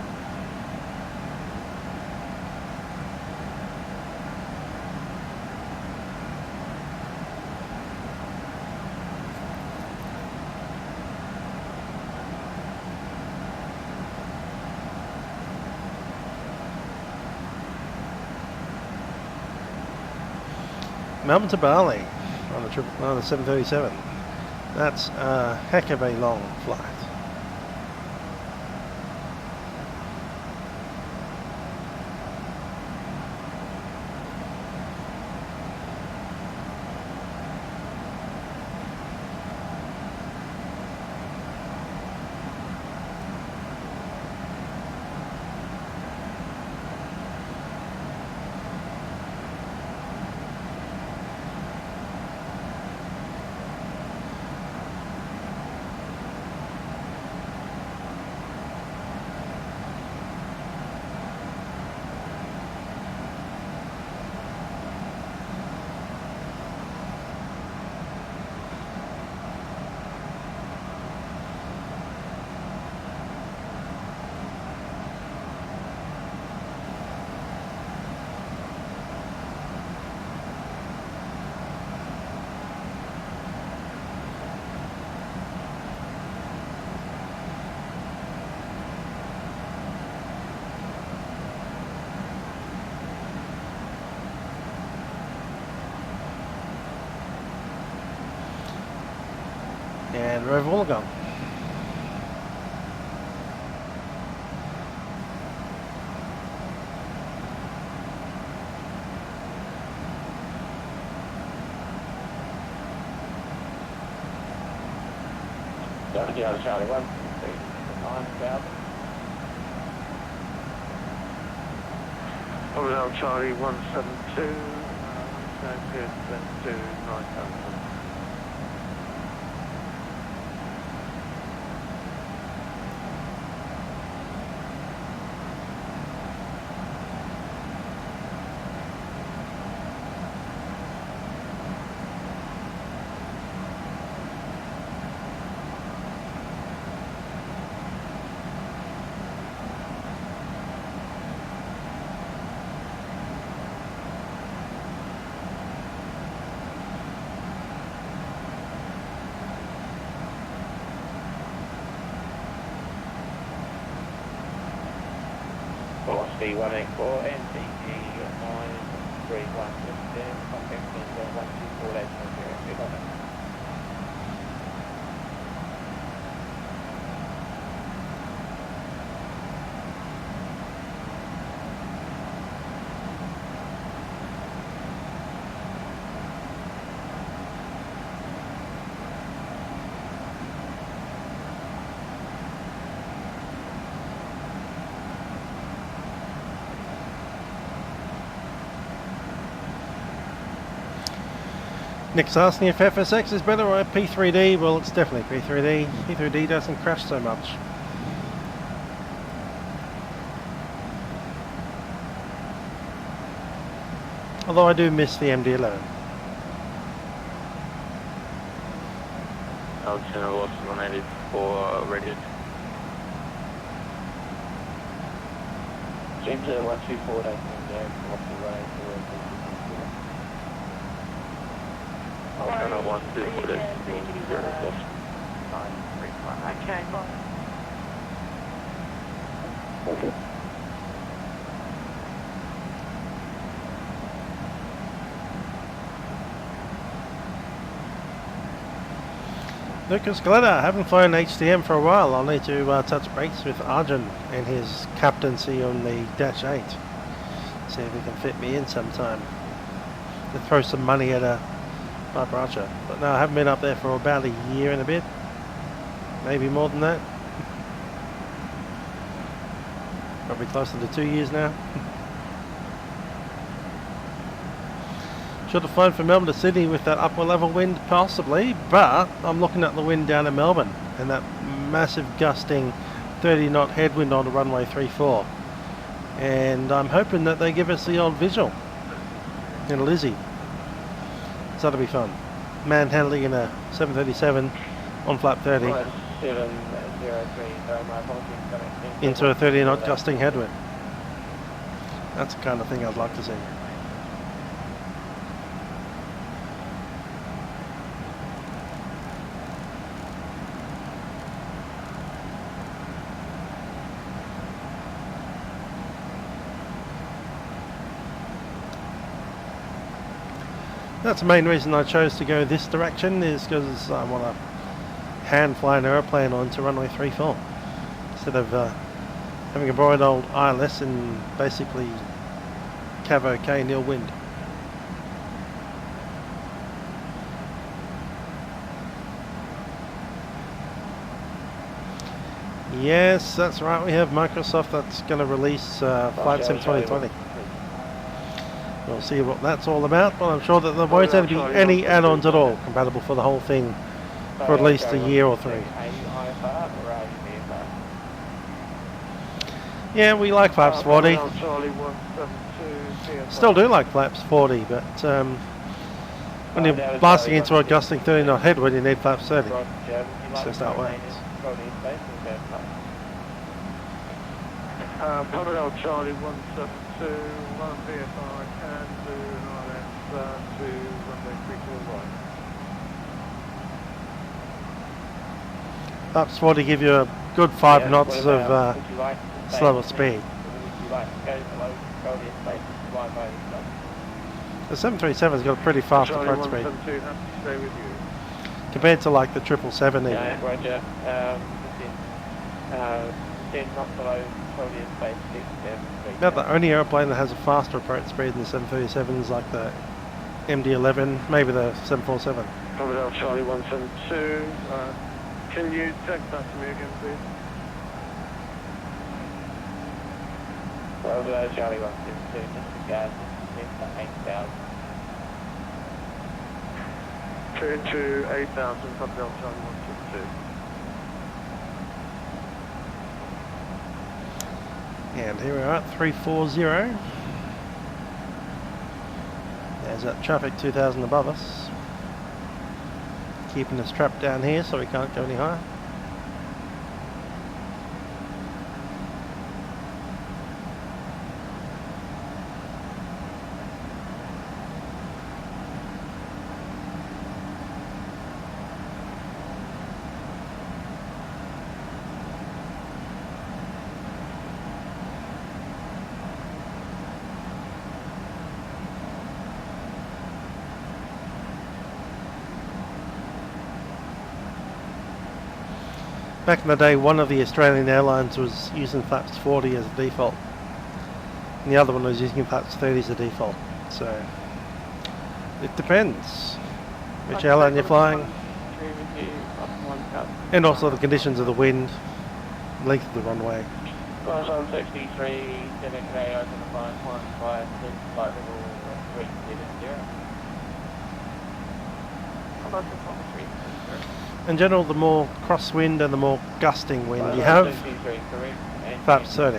Speaker 1: Melbourne to Bali on the 737. That's a heck of a long flight. And we're all gone.
Speaker 3: Charlie 1, 9,000.
Speaker 6: Hotel Charlie 172, good, then to 9,000.
Speaker 3: C184 NTG 931 Cockpit 124 legs.
Speaker 1: Nick's asking if FSX is better or P3D. Well, it's definitely P3D. P3D doesn't crash so much. Although I do miss the MD-11.
Speaker 7: Alexander Wilson 184 radio.
Speaker 6: James 124, that's off the way.
Speaker 7: Alexander 124, put it in 0 left.
Speaker 5: Okay, bye.
Speaker 1: Lucas Glitter, haven't flown HDM for a while. I'll need to touch base with Arjun and his captaincy on the Dash 8. See if he can fit me in sometime. To throw some money at a Viper Archer. But no, I haven't been up there for about a year and a bit. Maybe more than that. Probably closer to 2 years now. Should have flown from Melbourne to Sydney with that upper level wind, possibly, but I'm looking at the wind down in Melbourne and that massive gusting 30 knot headwind on the runway 34, and I'm hoping that they give us the old visual in a Lizzie, so that'll be fun. Manhandling in a 737 on flap 30 into a 30 knot gusting headwind. That's the kind of thing I'd like to see. That's the main reason I chose to go this direction, is because I want to hand fly an aeroplane onto runway 34 instead of having a broad old ILS and basically Cavo K nil wind. Yes, that's right, we have Microsoft that's going to release Flight Sim 2020. We'll see what that's all about, but I'm sure that there won't be any add-ons at all compatible for the whole thing for at least a year or 3. Yeah, we like Flaps 40. Still do like Flaps 40, but when you're blasting into a gusting 30 knot headwind, you need Flaps 30. It's just how it works.
Speaker 6: Hotel Charlie 172, 1 VFR, can do an ILS to runway 34 right.
Speaker 1: Flaps 40 give you a good 5 knots of slower speed. The 737's got a pretty fast approach speed compared to like the 777 even.
Speaker 6: Yeah, roger. Not below
Speaker 1: About the only airplane that has a faster approach speed than the 737 is like the MD-11, maybe the 747.
Speaker 6: Hotel Charlie 172, can you text that to me again, please? Hotel Charlie 172, just the gas, it's 8,000. Turn to 8,000, Hotel Charlie 172.
Speaker 1: And here we are at 340. There's that traffic 2000 above us, keeping us trapped down here so we can't go any higher. Back in the day, one of the Australian airlines was using Flaps 40 as a default, and the other one was using Flaps 30 as a default. So it depends which airline you're flying, and also the conditions of the wind, length of the runway.
Speaker 6: Class 163, Tigerair, open the flight 15, flight level 370.
Speaker 1: In general, the more crosswind and the more gusting wind you have, flaps 30.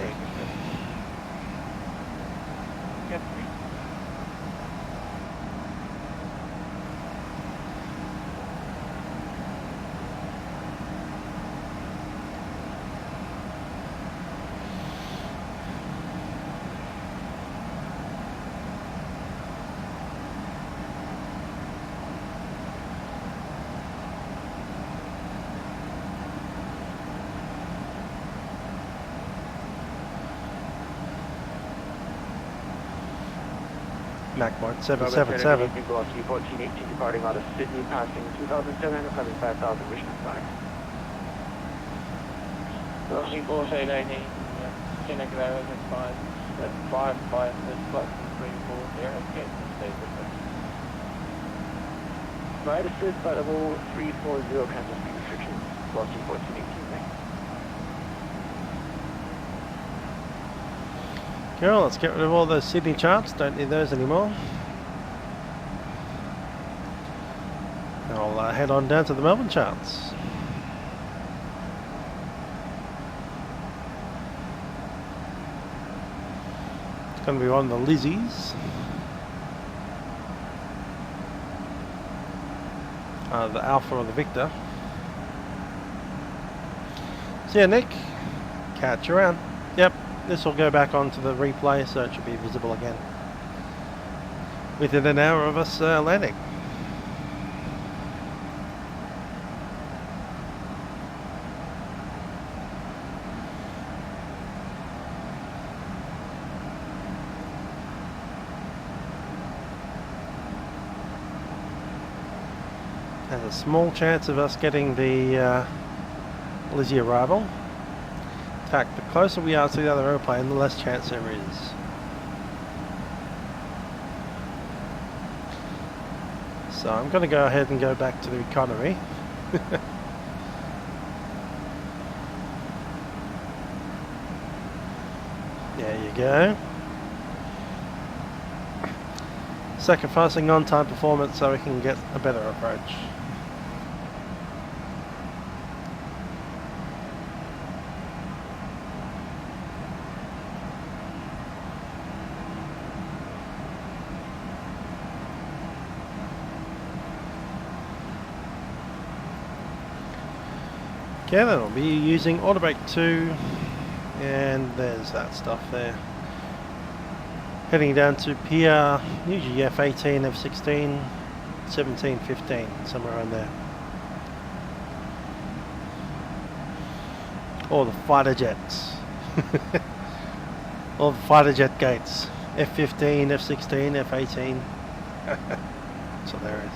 Speaker 1: Mach 0.777.
Speaker 6: Departing out of Sydney, passing 2,700, coming 5,000, Richmond flag. Crossing 489, 10 hours and 5, that's 5, that's flight 3, 4, there, okay, stay with us. Right assist by level 340, cancel speed restrictions, crossing 1418, thanks.
Speaker 1: Cool, let's get rid of all those Sydney charts, don't need those anymore. I'll head on down to the Melbourne charts. It's going to be on the Lizzies. The Alpha or the Victor. See ya, Nick. Catch you around. Yep. This will go back onto the replay, so it should be visible again within an hour of us landing. There's a small chance of us getting the Lizzie arrival. In fact, the closer we are to the other airplane, the less chance there is. So I'm going to go ahead and go back to the economy. There you go. Sacrificing on-time performance so we can get a better approach. Okay, then I'll be using autobrake 2, and there's that stuff there. Heading down to PR, usually F18, F16, 17, 15, somewhere around there. Or the fighter jets. Or the fighter jet gates. F15, F16, F18. So there it is.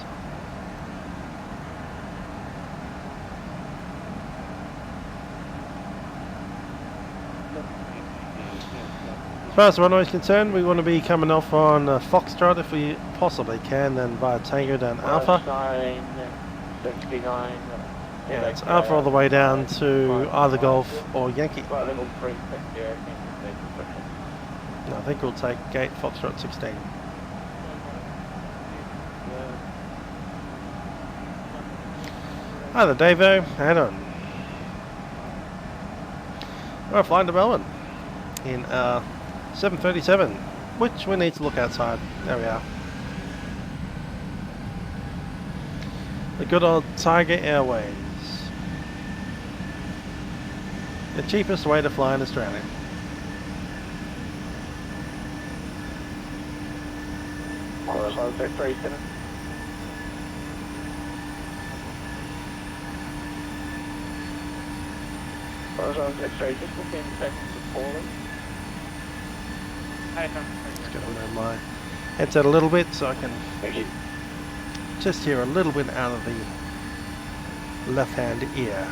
Speaker 1: As far as the runway is concerned, we want to be coming off on Foxtrot if we possibly can, then via Tango down Alpha.
Speaker 6: 69,
Speaker 1: yeah, it's Alpha all the way down to either Golf or Yankee.
Speaker 6: Flight level 3, yeah,
Speaker 1: I think we'll take gate Foxtrot 16. Hi there, Davo. Head on. We're flying to Melbourne in 737, which we need to look outside. There we are. The good old Tiger Airways. The cheapest way to fly in Australia.
Speaker 6: Horizon 37. Horizon 37, just within seconds of falling.
Speaker 1: Just going to move my headset a little bit so I can just hear a little bit out of the left-hand ear.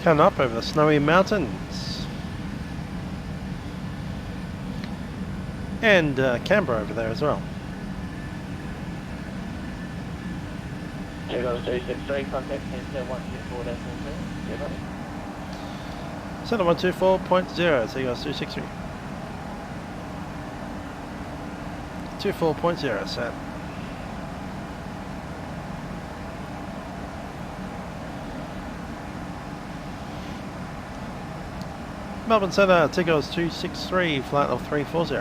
Speaker 1: Coming up over the snowy mountains. And Canberra over there as well.
Speaker 5: Takeoff 363, contact center 124.0.
Speaker 1: Center 124.0, so you guys 263. 24.0 set. Melbourne Centre, Tigers 263, flight of 340.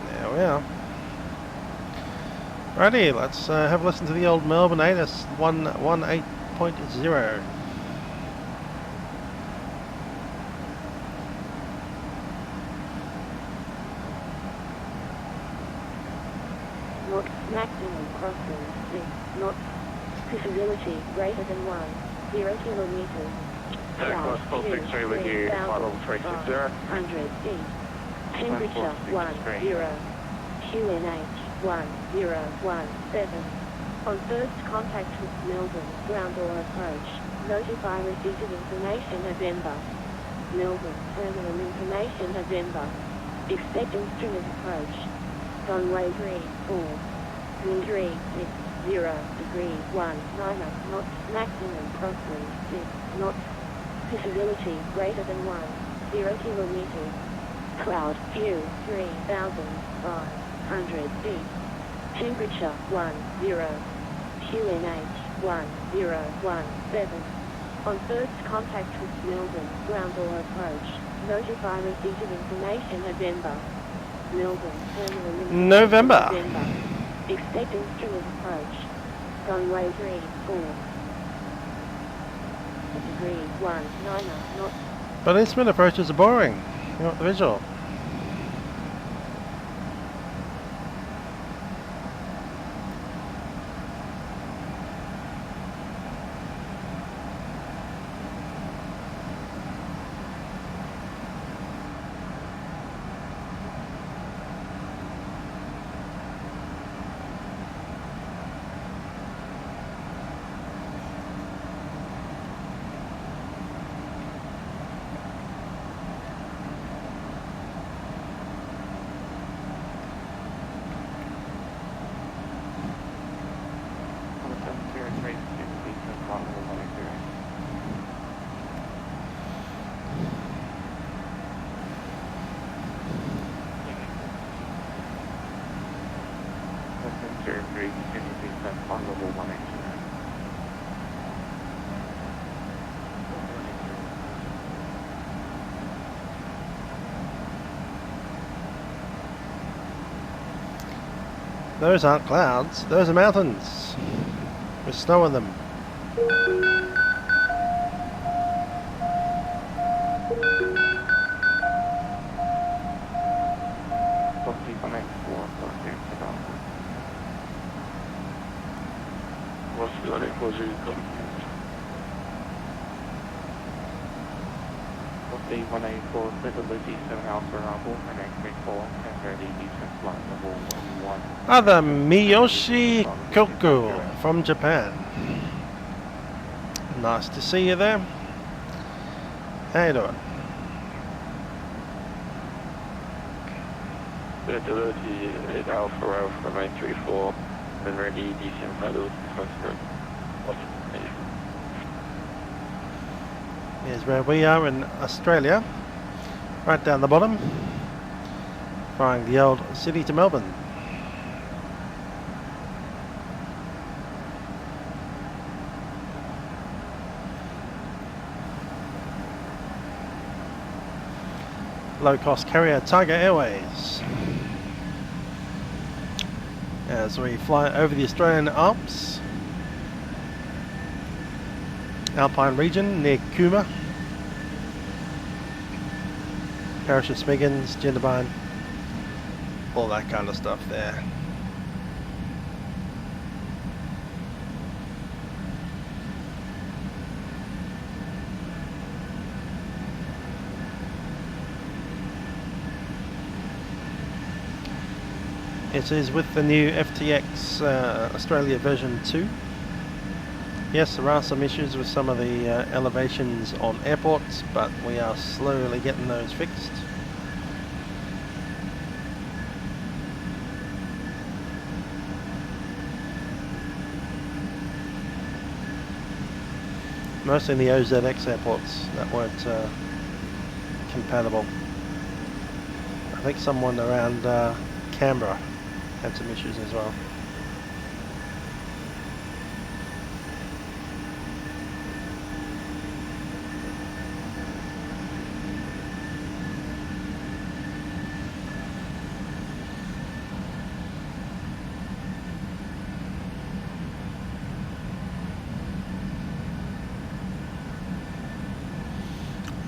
Speaker 1: There we are. Righty, let's have a listen to the old Melbourne ATIS 118.0.
Speaker 2: Knots maximum crossing 6 knots. Visibility greater than 0 kilometers.
Speaker 7: Takeoff 463 with you, flight level 360.
Speaker 2: 100 feet. Temperature 10. QNH 1017. On first contact with Melbourne, ground or approach, notify receipt of information November. Melbourne, terminal information November. Expect instrument approach. Runway 34. Wind 360 degrees 19 knots. Maximum crosswind 6 knots. Visibility greater than 0 kilometers. Cloud view 3,500 feet. Temperature 10. QNH 1017. On first contact with Melbourne, ground or approach, notify receipt of information November. Melbourne, terminal information
Speaker 1: November.
Speaker 2: Expect instrument approach. Runway 34. Degree 19 knots.
Speaker 1: But instrument approaches are boring. You want the visual. Those aren't clouds, those are mountains with snow on them. Other Miyoshi Koku from Japan. Nice to see you there. How you doing?
Speaker 3: Visibility 8 Alpha Alpha 934, and ready decent paddles transfer.
Speaker 1: Here's where we are in Australia, right down the bottom, flying the old Sydney to Melbourne. Low-cost carrier Tiger Airways. As we fly over the Australian Alps, Alpine region near Cooma, Parish of Smiggins, Jindabyne, all that kind of stuff there. It is with the new FTX Australia version 2. Yes, there are some issues with some of the elevations on airports, but we are slowly getting those fixed. Mostly in the OZX airports that weren't compatible. I think someone around Canberra had some issues as well.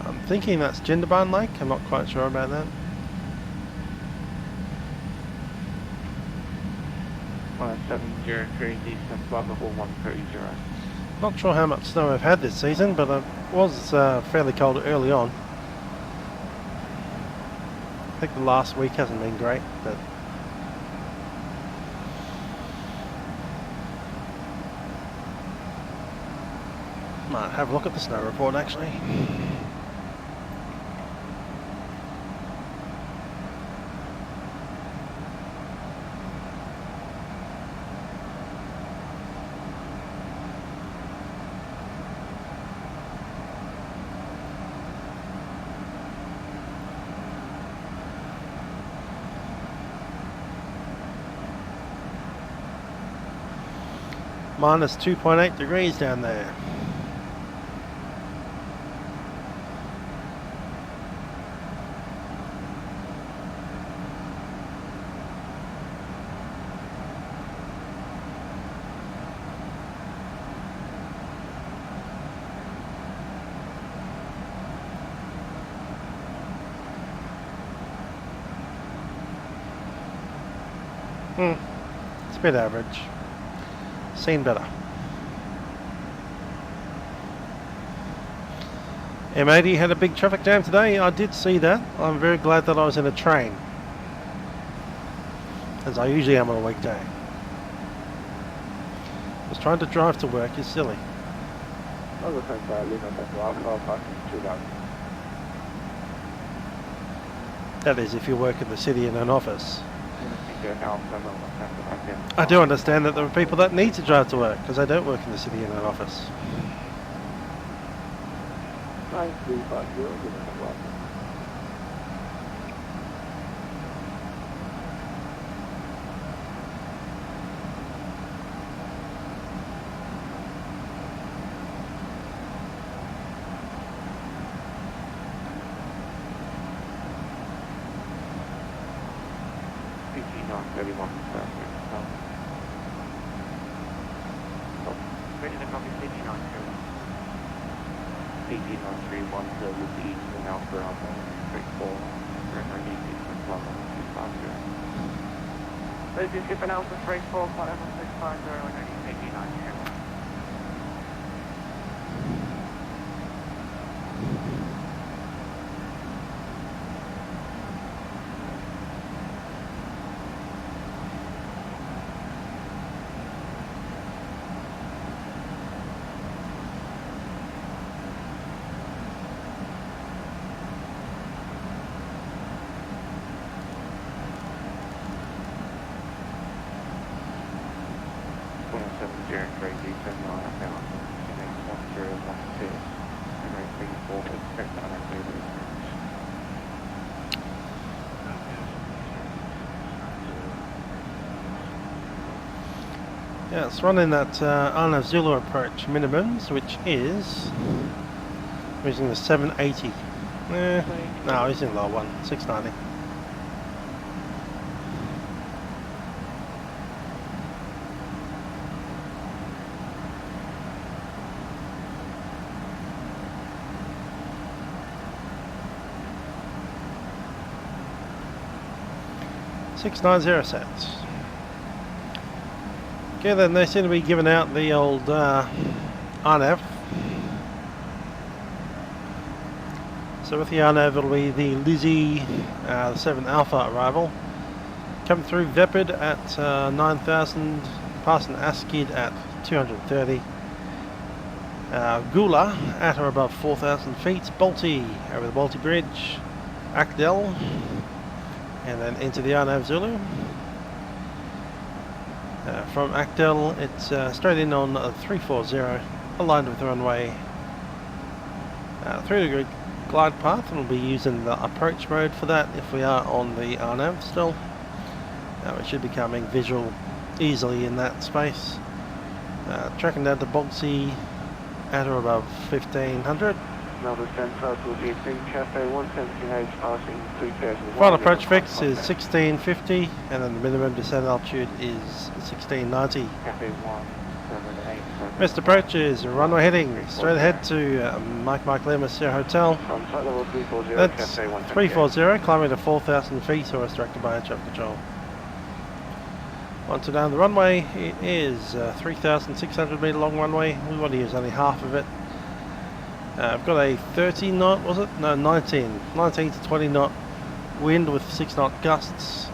Speaker 1: I'm thinking that's Jindabyne Lake, I'm not quite sure about that.
Speaker 6: Well, 703 descent level 130.
Speaker 1: Not sure how much snow I've had this season, but it was fairly cold early on. I think the last week hasn't been great, but might have a look at the snow report actually. Minus 2.8 degrees down there. It's a bit average. Seen better. M80 had a big traffic jam today. I did see that. I'm very glad that I was in a train, as I usually am on a weekday. Just trying to drive to work is silly. That is if you work in the city in an office. I do understand that there are people that need to drive to work because I don't work in the city in an office.
Speaker 7: This is Skip Analysis 34, 5650 and 89.
Speaker 1: Yeah, it's running that Arnav Zulu approach minimums, which is using the 780. No, he's in low one, 690. sets. Okay, then they seem to be giving out the old RNAV. So with the RNAV it'll be the Lizzie 7 Alpha arrival. Come through Vepid at 9,000, passing Askid at 230. Gula at or above 4,000 feet. Balti over the Balti Bridge. Akdel, and then into the Arnav Zulu. From Akdel, it's straight in on 340, aligned with the runway. 3-degree glide path, and we'll be using the approach mode for that if we are on the Arnav still. We should be coming visual easily in that space. Tracking down to Bogsy at or above 1500.
Speaker 3: Melbourne Central will be Cafe 117H passing 3000.
Speaker 1: Final approach fix is 1650, and then the minimum descent altitude is 1690.
Speaker 3: Cafe 178.
Speaker 1: Best approach is runway heading straight ahead to Mike Lima Sierra Hotel.
Speaker 3: From flight level 340,
Speaker 1: That's
Speaker 3: Cafe 178.
Speaker 1: 340, climbing to 4,000 feet or as directed by air traffic control. Onto down the runway, it is 3,600 metre long runway. We want to use only half of it. I've got a 30 knot, was it? No, 19 to 20 knot wind with 6 knot gusts.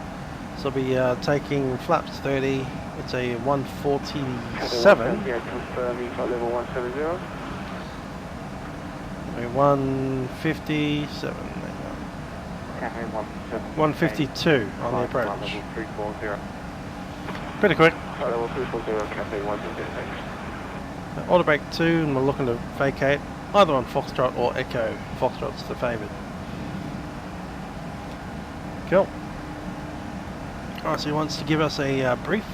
Speaker 1: So I'll be taking flaps 30. It's a 147.
Speaker 3: Yeah, confirming flight level 170.
Speaker 1: A 157. 152 on the approach.
Speaker 3: Level 340.
Speaker 1: Pretty quick.
Speaker 3: Flight level 340, Cafe 178.
Speaker 1: Auto brake 2, and we're looking to vacate either on Foxtrot or Echo. Foxtrot's the favoured. Cool. Alright, so he wants to give us a brief.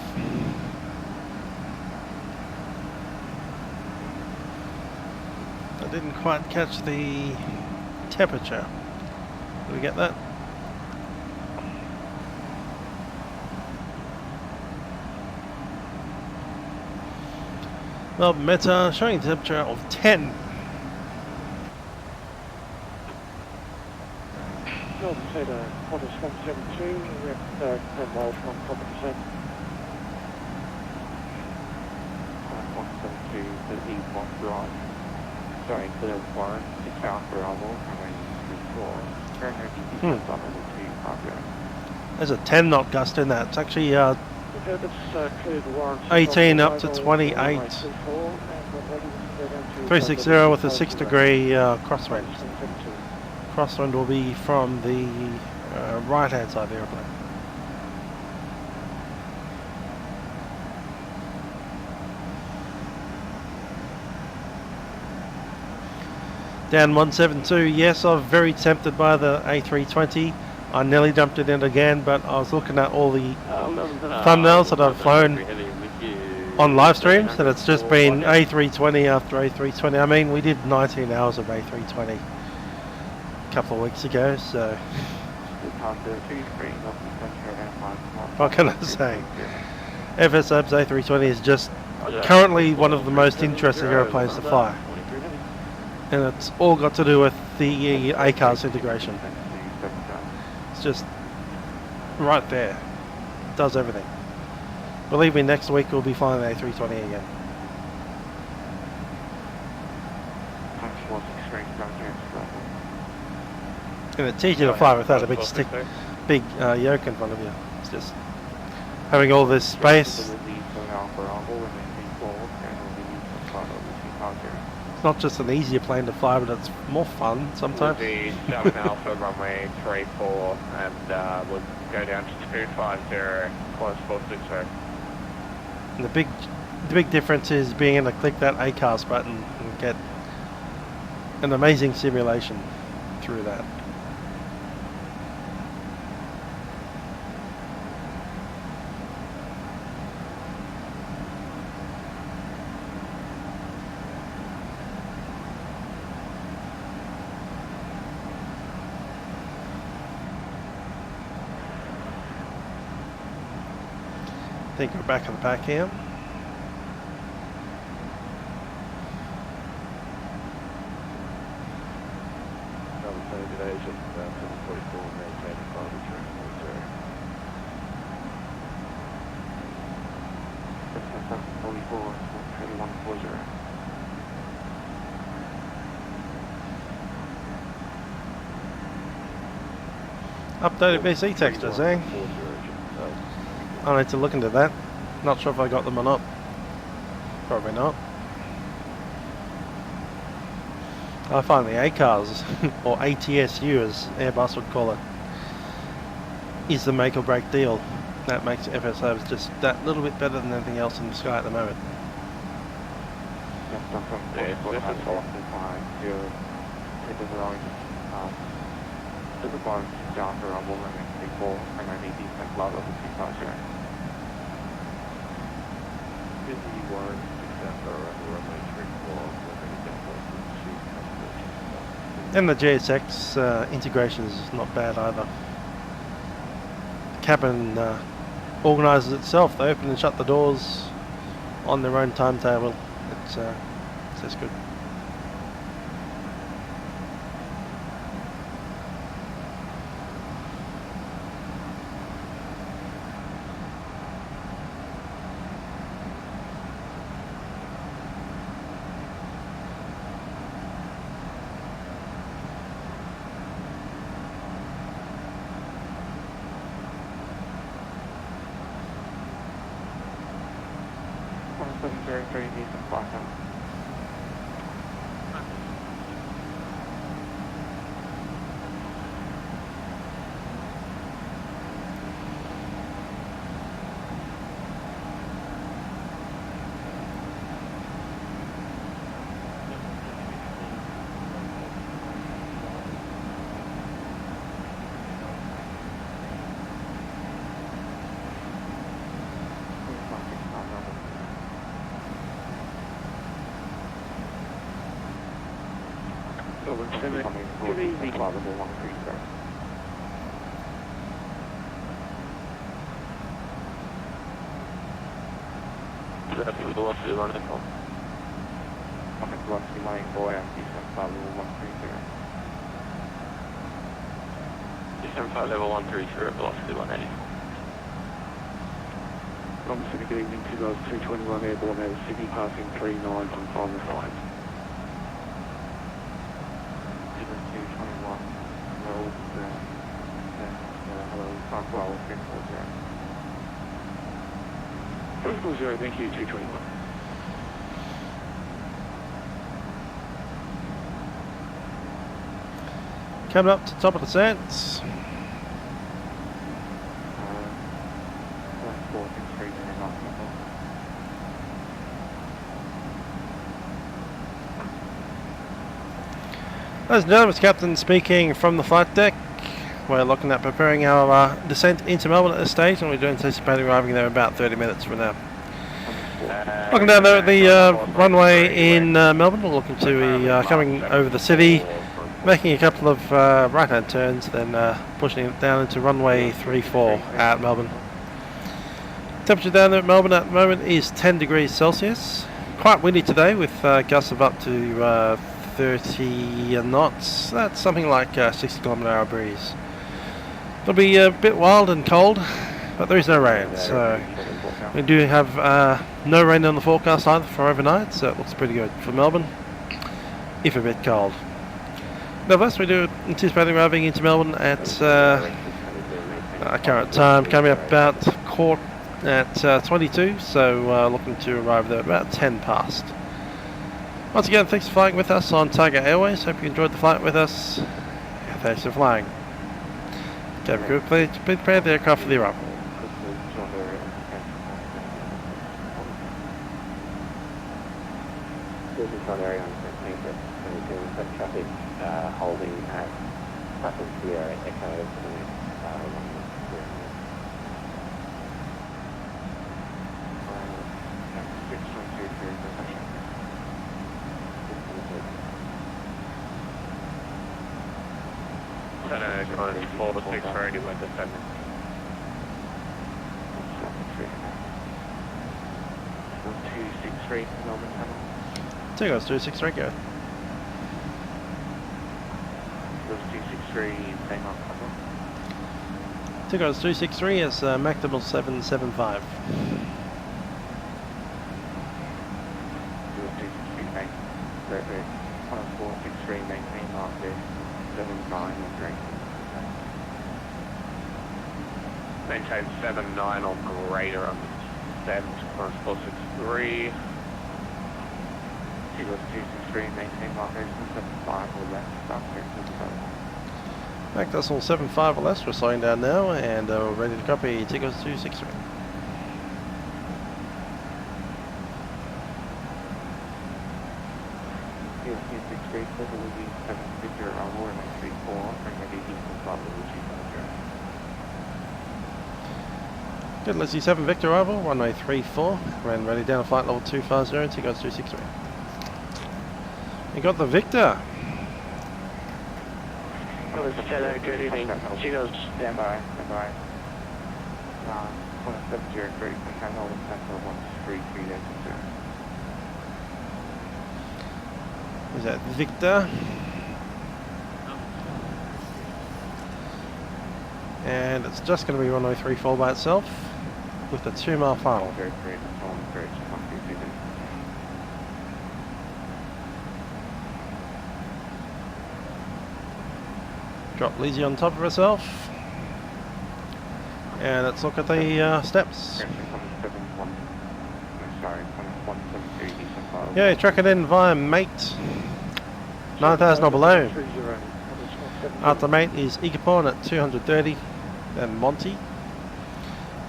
Speaker 1: I didn't quite catch the temperature. Did we get that? Well, Meta showing a temperature of 10.
Speaker 6: Melbourne Cedar, Qantas 172, we're at 10 miles from Cockpit.
Speaker 3: 172 to the east-west drive. Sorry, clear Warren, 6 hours per hour, runway 34. Turn your DP level 2
Speaker 1: There's a 10 knot gust in that. It's actually
Speaker 6: That's cleared the Warren.
Speaker 1: 18 up to 28. 360 with a 6-degree crosswind. Crosswind will be from the right hand side of the airplane. Down 172, yes, I'm very tempted by the A320. I nearly dumped it in again, but I was looking at all the thumbnails that I've flown on live streams, and it's just been A320 after A320. I mean, we did 19 hours of A320 a couple of weeks ago, so what can I say? FSAB's A320 is just currently one of the most interesting airplanes to fly, and it's all got to do with the ACARS integration. It's just right there, it does everything. Believe me, next week we'll be flying the A320 again. And it's easier to fly without a big stick, big yoke in front of you. It's just having all this space. It's not just an easier plane to fly, but it's more fun sometimes.
Speaker 7: The 7 Alpha runway 34, and we'll go down to 250, close 460.
Speaker 1: And the big difference is being able to click that ACARS button and get an amazing simulation through that. I think we're back in the pack here. Updated BC textures, eh? I need to look into that. Not sure if I got them or not. Probably not. I find the ACARs, or ATSU as Airbus would call it, is the make or break deal. That makes FSOs just that little bit better than anything else in the sky at the moment. And the GSX integration is not bad either. Cabin organises itself. They open and shut the doors on their own timetable. It's just good.
Speaker 6: Good evening.
Speaker 7: That's the velocity line echo. Velocity line boy and descent level 130. Descent flight level 130, velocity 180.
Speaker 6: Sydney, good evening, 221 airborne out of Sydney, passing 39 on final flight.
Speaker 7: 221, roll, hello, Park Well, 340.
Speaker 6: 340, thank you, 221.
Speaker 1: Coming up to the top of the sets. Ladies and gentlemen, it's Captain speaking from the flight deck. We're looking at preparing our descent into Melbourne at this stage, and we do anticipate arriving there in about 30 minutes from now. Looking down there at the runway in Melbourne, we're looking to be coming over the city, making a couple of right-hand turns, then pushing it down into runway 34 at Melbourne. Temperature down there at Melbourne at the moment is 10 degrees Celsius. Quite windy today with gusts of up to 30 knots. That's something like 60 km/h breeze. It'll be a bit wild and cold, but there is no rain, so we do have no rain on the forecast either for overnight, so it looks pretty good for Melbourne, if a bit cold. Nevertheless, we do anticipate arriving into Melbourne at current time, coming up about quarter at 22, so looking to arrive there at about 10 past. Once again, thanks for flying with us on Tiger Airways. Hope you enjoyed the flight with us. Thanks for flying. Okay, please prepare the aircraft for the arrival.
Speaker 3: This is on area on traffic holding at Papa Sierra Echo.
Speaker 7: Going 4 to 6 for anyone descending. Melbourne Tunnel.
Speaker 1: 263, go.
Speaker 7: 263, bang on Tunnel.
Speaker 1: 263 is Mac 775.
Speaker 7: 263, bang. 463, maintain mark this. 79 and 3. Maintain 7-9 or greater on descent, course 463. Eagles 263, maintain location 75 or less, stop here.
Speaker 1: Back decimal 75 or less, we're slowing down now and we're ready to copy Tigers 263.
Speaker 7: Eagles 263, Civil Louis 7 Victor Almore and 34, and ready Eastern Papa Luigi
Speaker 1: Good, let's see 7 Victor arrival, runway 34, ran ready down to flight level 250, Tigers 263. We got the Victor.
Speaker 6: Good evening. She goes.
Speaker 7: Stand by. 170, 30%, hold in central 133 days.
Speaker 1: Is that Victor? And it's just going to be runway 34 by itself with the 2 mile final.
Speaker 7: Very great. Very
Speaker 1: Drop Lizzie on top of herself. And let's look at the steps. Yeah, track it in via mate 9,000 or below. After mate is Igapon at 230, then Monty.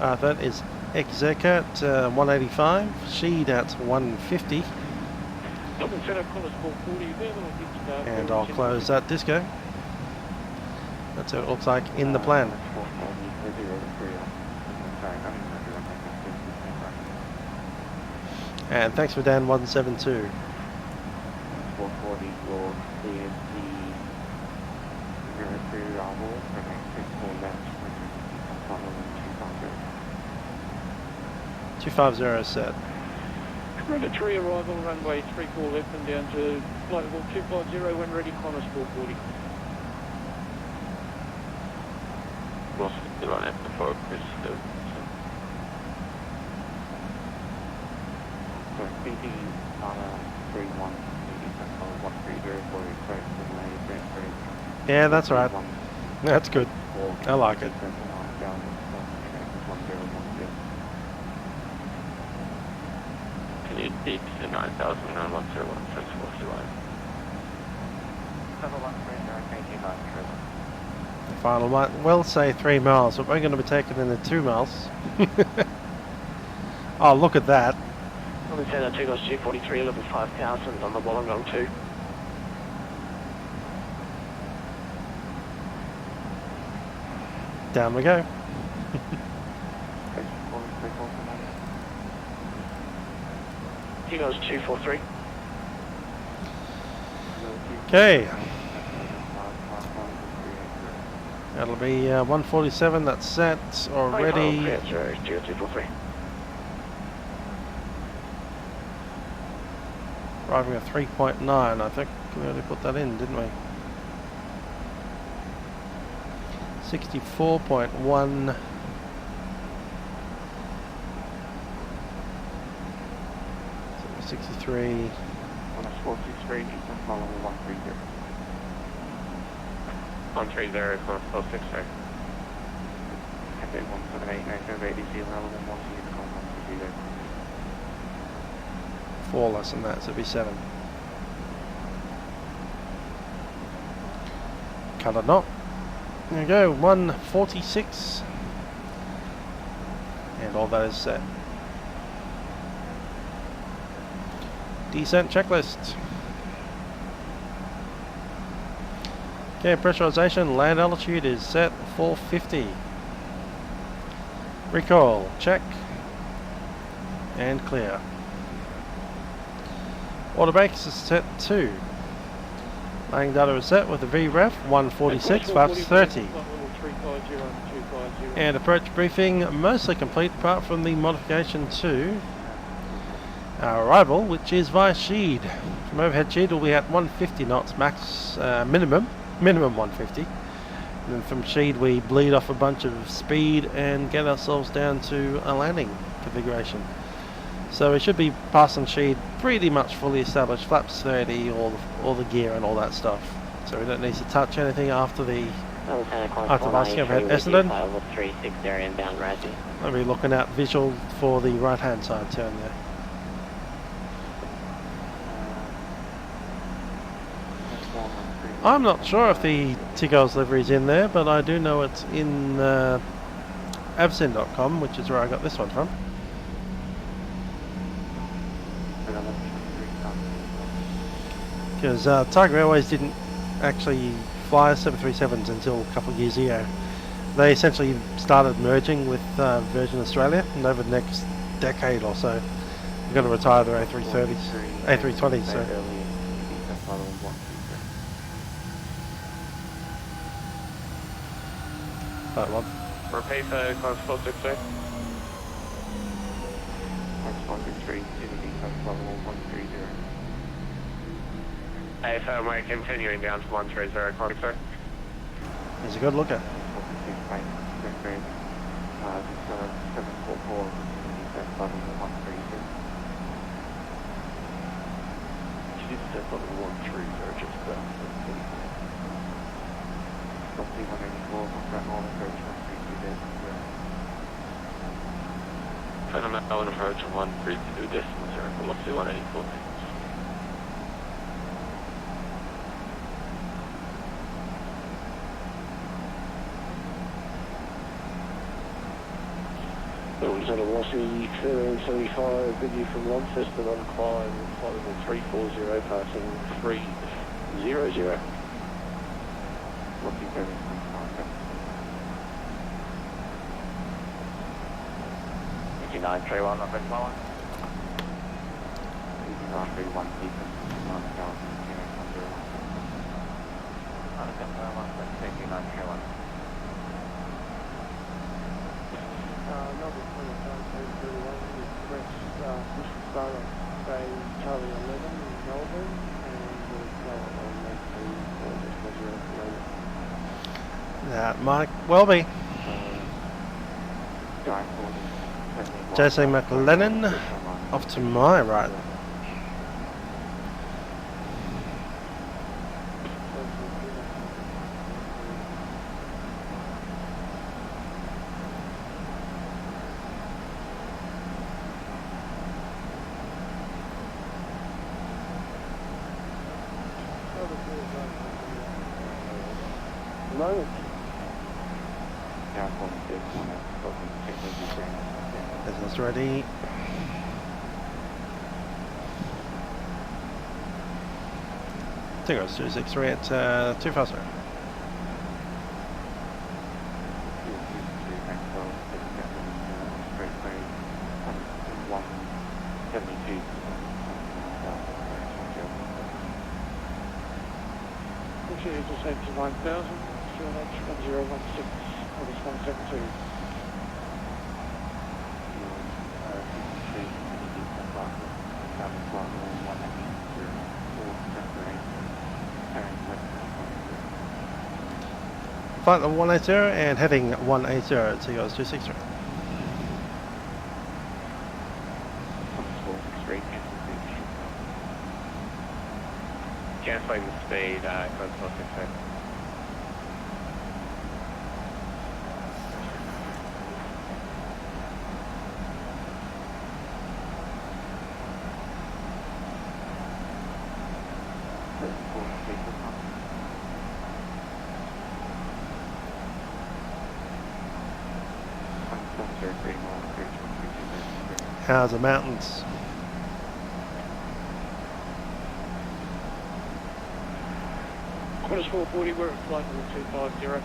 Speaker 1: That is Execa at 185, Sheed at 150. And I'll close that disco. That's what it looks like in the plan. And thanks for Dan 172.
Speaker 7: 440 will clear the 03 arrival for next 64 left,
Speaker 1: 250 set.
Speaker 6: Commander 3 arrival, runway 34 left and down to flight level 250 when ready, Qantas 440.
Speaker 5: We'll still on it before Chris does.
Speaker 7: So BT 31, 130,
Speaker 1: Yeah, that's right. That's good. I like it.
Speaker 5: Can you beat the 9,000 and 101 sensible line?
Speaker 1: The final might well say 3 miles, but we're going to be taking in the 2 miles. Oh, look at that.
Speaker 6: On the Center 2 goes 243, level 5,000 on the Wollongong 2.
Speaker 1: Down we go.
Speaker 6: He goes 243.
Speaker 1: Okay. That'll be 147, that's set already.
Speaker 6: Yeah, 243.
Speaker 1: Arriving at 3.9, I think we already put that in, didn't we? 64.1. 63.
Speaker 7: 463, Eastern Follow 130.
Speaker 5: 130, close 460.
Speaker 7: Cafe 178, 978, level 130,
Speaker 1: 4 less than that, so it'll be 7. Cut a knot. There we go, 146. And all that is set. Descent checklist. Okay, pressurization, land altitude is set 450. Recoil, check. And clear. Auto brakes is set 2. Landing data is set with the VREF 146, flaps 30. And approach briefing mostly complete apart from the modification to our arrival, which is via Sheed. From overhead Sheed we'll be at 150 knots max, minimum 150. And then from Sheed we bleed off a bunch of speed and get ourselves down to a landing configuration. So we should be passing Sheed pretty much fully established, flaps 30, all the gear and all that stuff. So we don't need to touch anything after the ActiveSky over at Essendon.
Speaker 5: 536 area inbound rising.
Speaker 1: I'll be looking out visual for the right hand side turn there. I'm not sure if the Tigerair's livery is in there, but I do know it's in avsin.com, which is where I got this one from. Because Tiger Airways didn't actually fly 737s until a couple of years ago. They essentially started merging with Virgin Australia, and over the next decade or so, they're going to retire their A330s, A320s. So.
Speaker 7: Repeat for close 460. AFM, we're continuing down to 130, copy, sir.
Speaker 1: He's a good looker.
Speaker 5: Melbourne approach 132 decimal 0, velocity 184.
Speaker 6: Melbourne's at a velocity 1375, video from Launceston on climb, flight level 340, passing 300. Looking very
Speaker 5: EG 931, up in Melbourne.
Speaker 6: EG 931, deepen, 931. Number 2531, request push start on Bay Charlie 11 in Melbourne, and we'll go on
Speaker 1: That might well be. Jesse McLennan off to my right. Business ready. Tigerair 263 at 250.
Speaker 6: Just 89,000, QNH 1016, Orbx 172.
Speaker 1: Flight level 180 and heading 180 at Tigerair 263.
Speaker 7: Cancelling the speed, close 460.
Speaker 1: How's the mountains?
Speaker 6: Qantas 440, we're at flight level 250.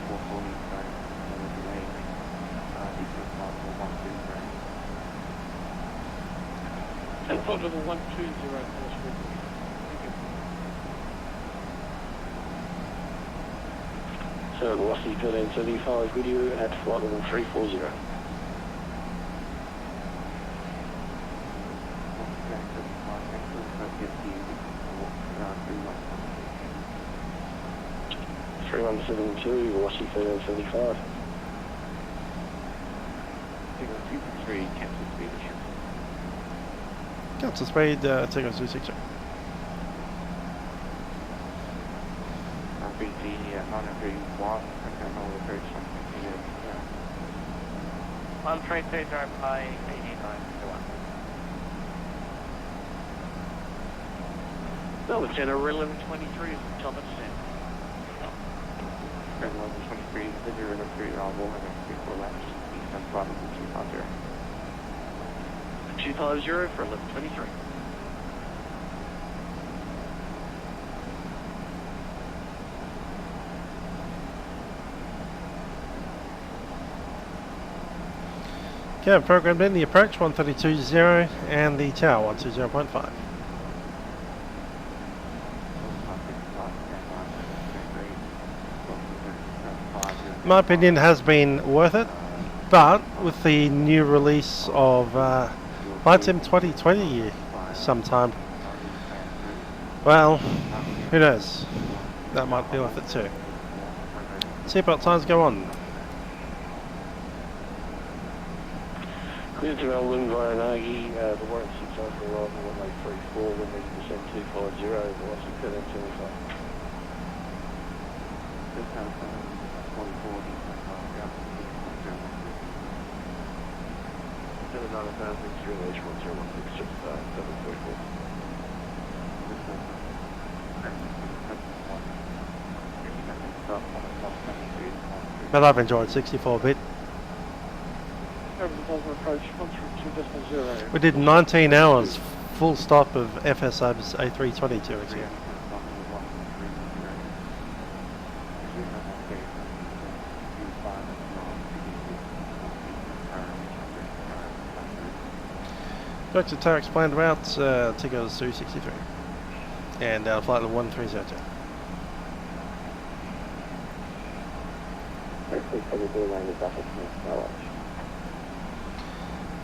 Speaker 6: 440, and flight level 120, Qantas 440. So velocity 1375, video at flight level 340. One 72, velocity 1375.
Speaker 1: Cancel speed, Tigerair 263.
Speaker 7: 132 drive by 8921. Melbourne Centre, 1123 is the top of descent.
Speaker 3: 1123, Livery River 3, Roll, and 34 laps, east and 250.
Speaker 7: 250 for 1123.
Speaker 1: Okay, programmed in the approach 132.0 and the tower 120.5. My opinion has been worth it, but with the new release of Vatsim 2020 sometime, well, who knows, that might be worth it too. Seatbelt signs go on.
Speaker 6: Clear to Melbourne via Nagi, the warrant 6 on for arrival 1834, when we descend 250, velocity 1375.
Speaker 1: But I've enjoyed 64-bit.
Speaker 6: Approach 132.0.
Speaker 1: We did 19 hours full stop of FSO's A320 tours here. Back to Tarek's planned route, Tigerair 263 and flight level 1302.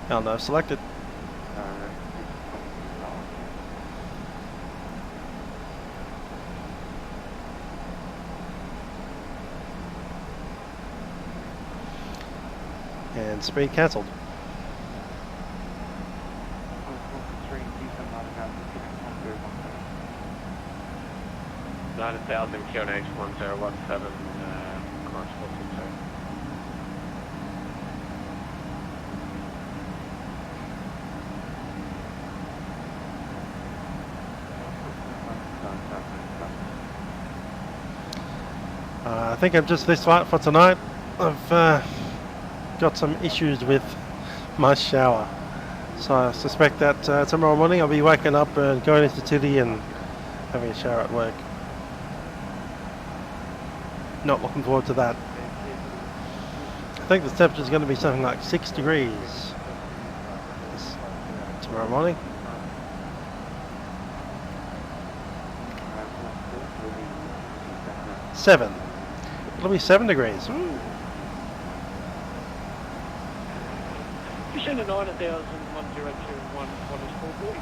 Speaker 1: No, selected. And speed cancelled.
Speaker 7: 9000 QNH 1017, March 462.
Speaker 1: I think I'm just this light for tonight. I've got some issues with my shower, so I suspect that tomorrow morning I'll be waking up and going into Tilly and having a shower at work. Not looking forward to that. I think the temperature is going to be something like 6 degrees tomorrow morning. Seven. It'll be 7 degrees. Ooh.
Speaker 6: You send a 9001 is 440.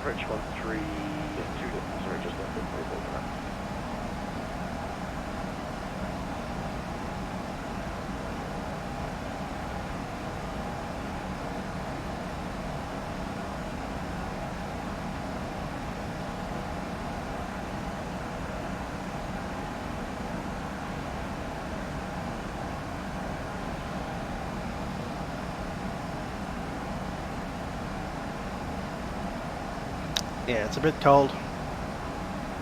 Speaker 6: Approach 13, sorry, just left it 44 for that.
Speaker 1: Yeah, it's a bit cold,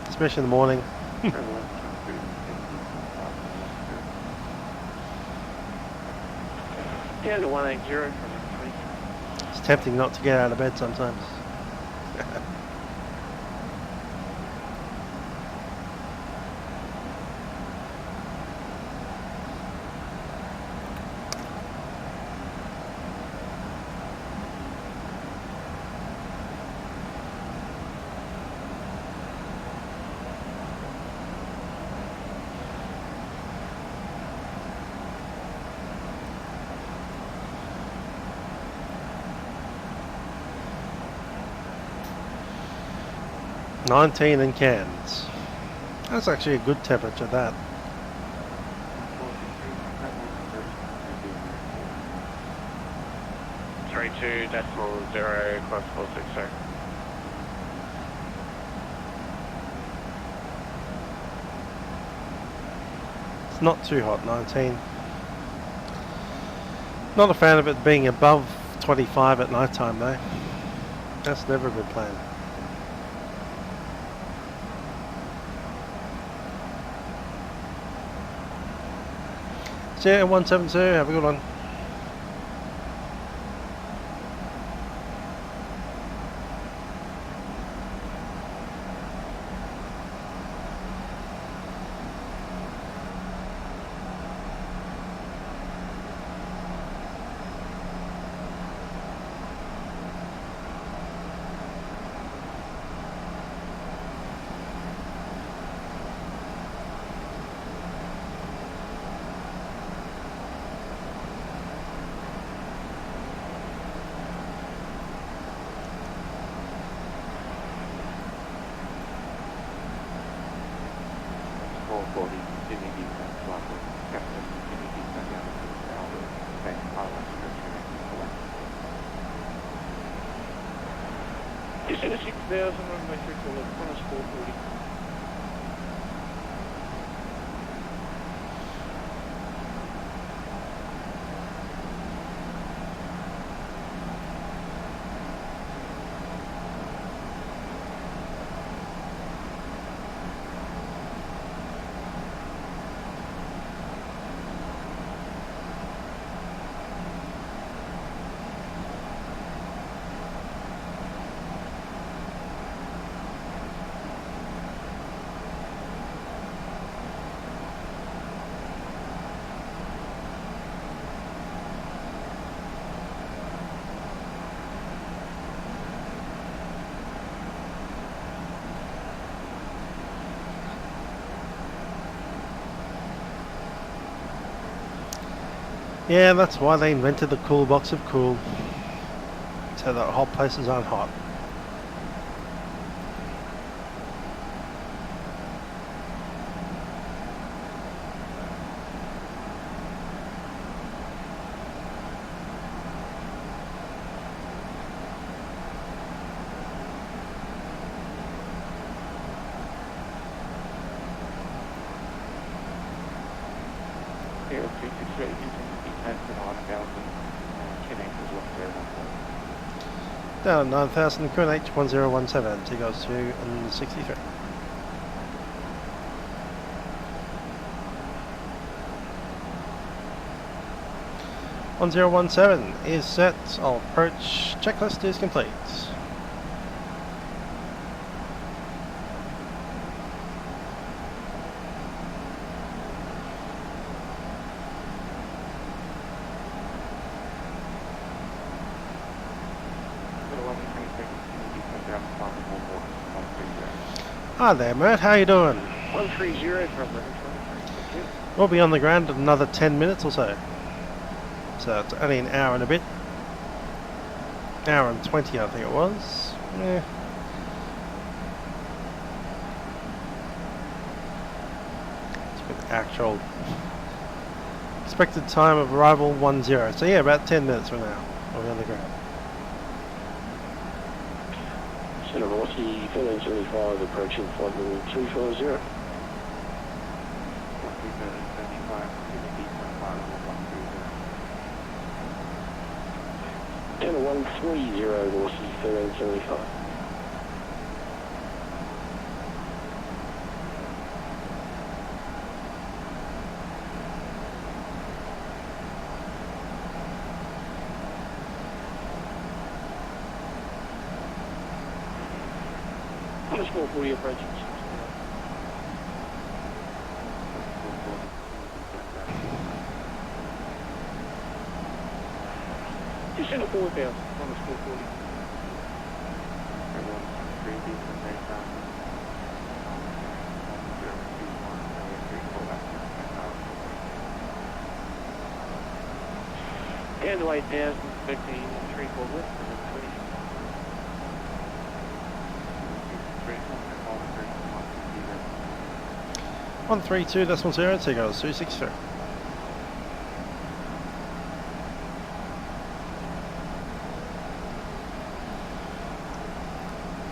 Speaker 1: especially in the morning.
Speaker 6: Down to 180 from 3.
Speaker 1: It's tempting not to get out of bed sometimes. $19 in Cairns. That's actually a good temperature, that.
Speaker 7: 132.0 class 460.
Speaker 1: It's not too hot, 19. Not a fan of it being above 25 at night time though. That's never a good plan. See you 172, have a good one.
Speaker 6: Descend to 6,000, runway 34 left, minus 440.
Speaker 1: Yeah, that's why they invented the cool box of cool. So that hot places aren't hot. Down 9,000, Milkrun H1017, T goes to and 63. (1017) is set. I'll approach. Checklist is complete. Hi there, Mert. How you doing?
Speaker 6: 130 from the
Speaker 1: We'll be on the ground in another 10 minutes or so. So it's only an hour and a bit. Hour and 20, I think it was. Yeah. It's been actual expected time of arrival 10. So yeah, about 10 minutes from now. We'll be on the ground.
Speaker 9: Center velocity 1375 approaching flight level 350. 130 velocity 1375.
Speaker 6: minus 440 approaching 6. Descend to 4,000, minus 440. Down to 8,000, expecting 3 4 left, and then 20.
Speaker 1: 132.0, Seagulls 263.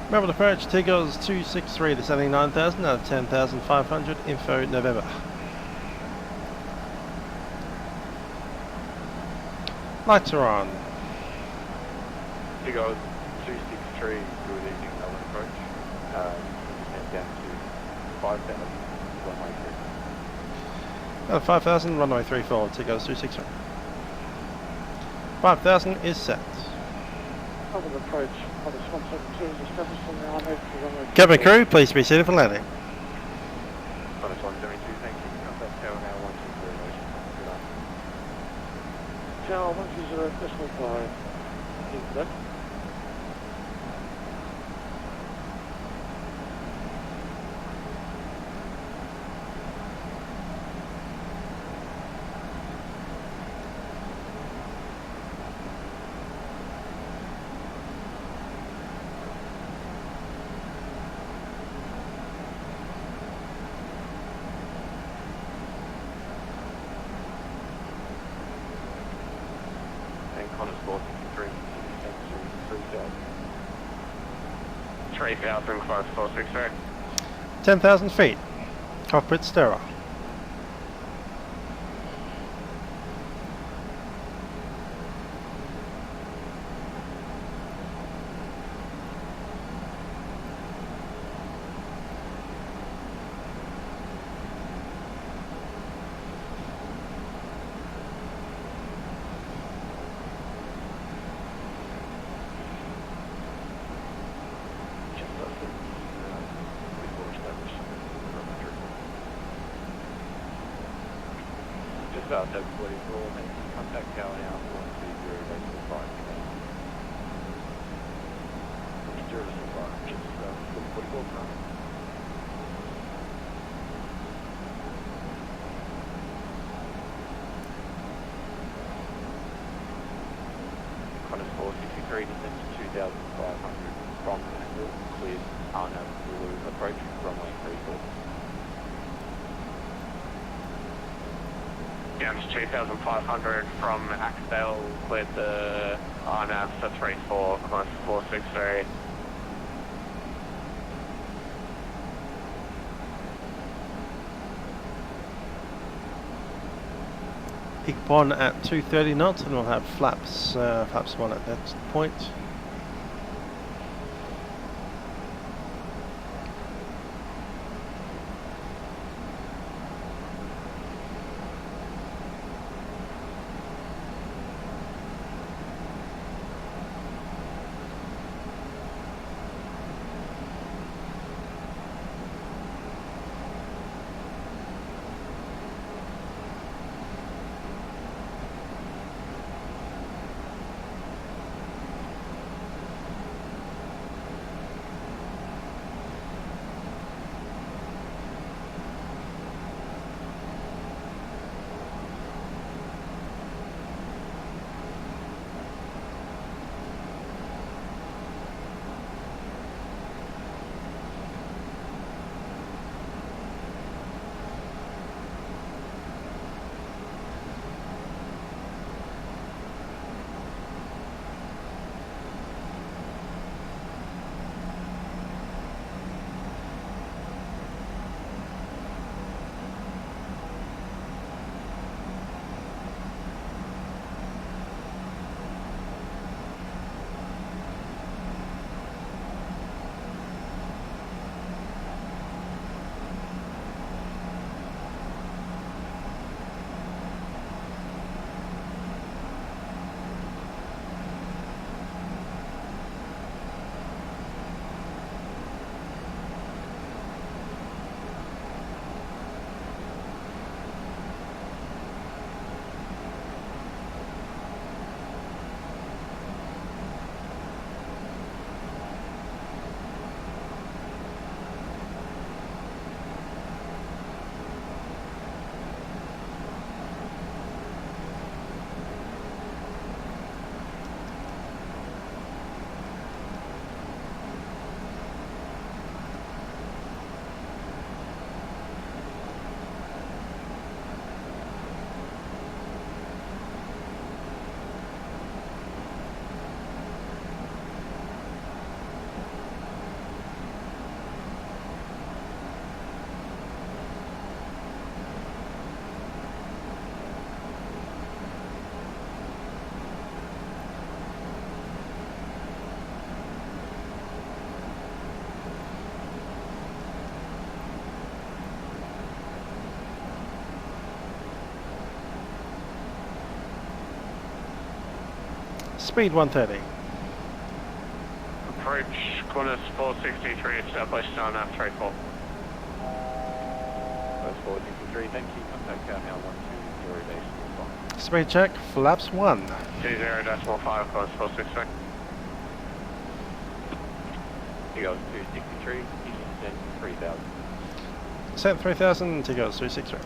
Speaker 1: Melbourne approach, Tigers 263, descending 9,000 out of 10,500, info November. Lights are on.
Speaker 7: Tigers 263, good evening, Melbourne approach. Descend down to 5,000, runway 3.
Speaker 1: Out of 5,000, runway 34, Tigers 263. 5,000 is set.
Speaker 6: Melbourne approach, Orbx 172 is established on the runway for runway 34.
Speaker 1: Cabin crew, please be seated for landing.
Speaker 7: Orbx 172, thank you. Contact tower now 120, good afternoon.
Speaker 6: Tower 120, decimal 5. Inject.
Speaker 7: Connors 463, 3,000 close 463.
Speaker 1: 10,000 feet. Cockpit sterile.
Speaker 7: About that 44, thank you. Contact tower now 120, decimal 5. Decimal 5, just 44 front. Connors 463, descend to 2,500 from Angle, cleared RNAV Zulu approach, runway 34. Down to 2,500 from Axel, cleared the RNAV for 34, close 463.
Speaker 1: Igpon at 230 knots, and we'll have flaps 1 at that point. Speed 130.
Speaker 3: Approach Qantas 463, established on 34.
Speaker 7: That's 463, thank you. Contact tower now 120 base.
Speaker 1: Speed check, flaps 1.
Speaker 3: 20.5, Qantas 463.
Speaker 7: Seagulls 263, Eastern Descent 3000.
Speaker 1: Set 3000, Tigerair 263.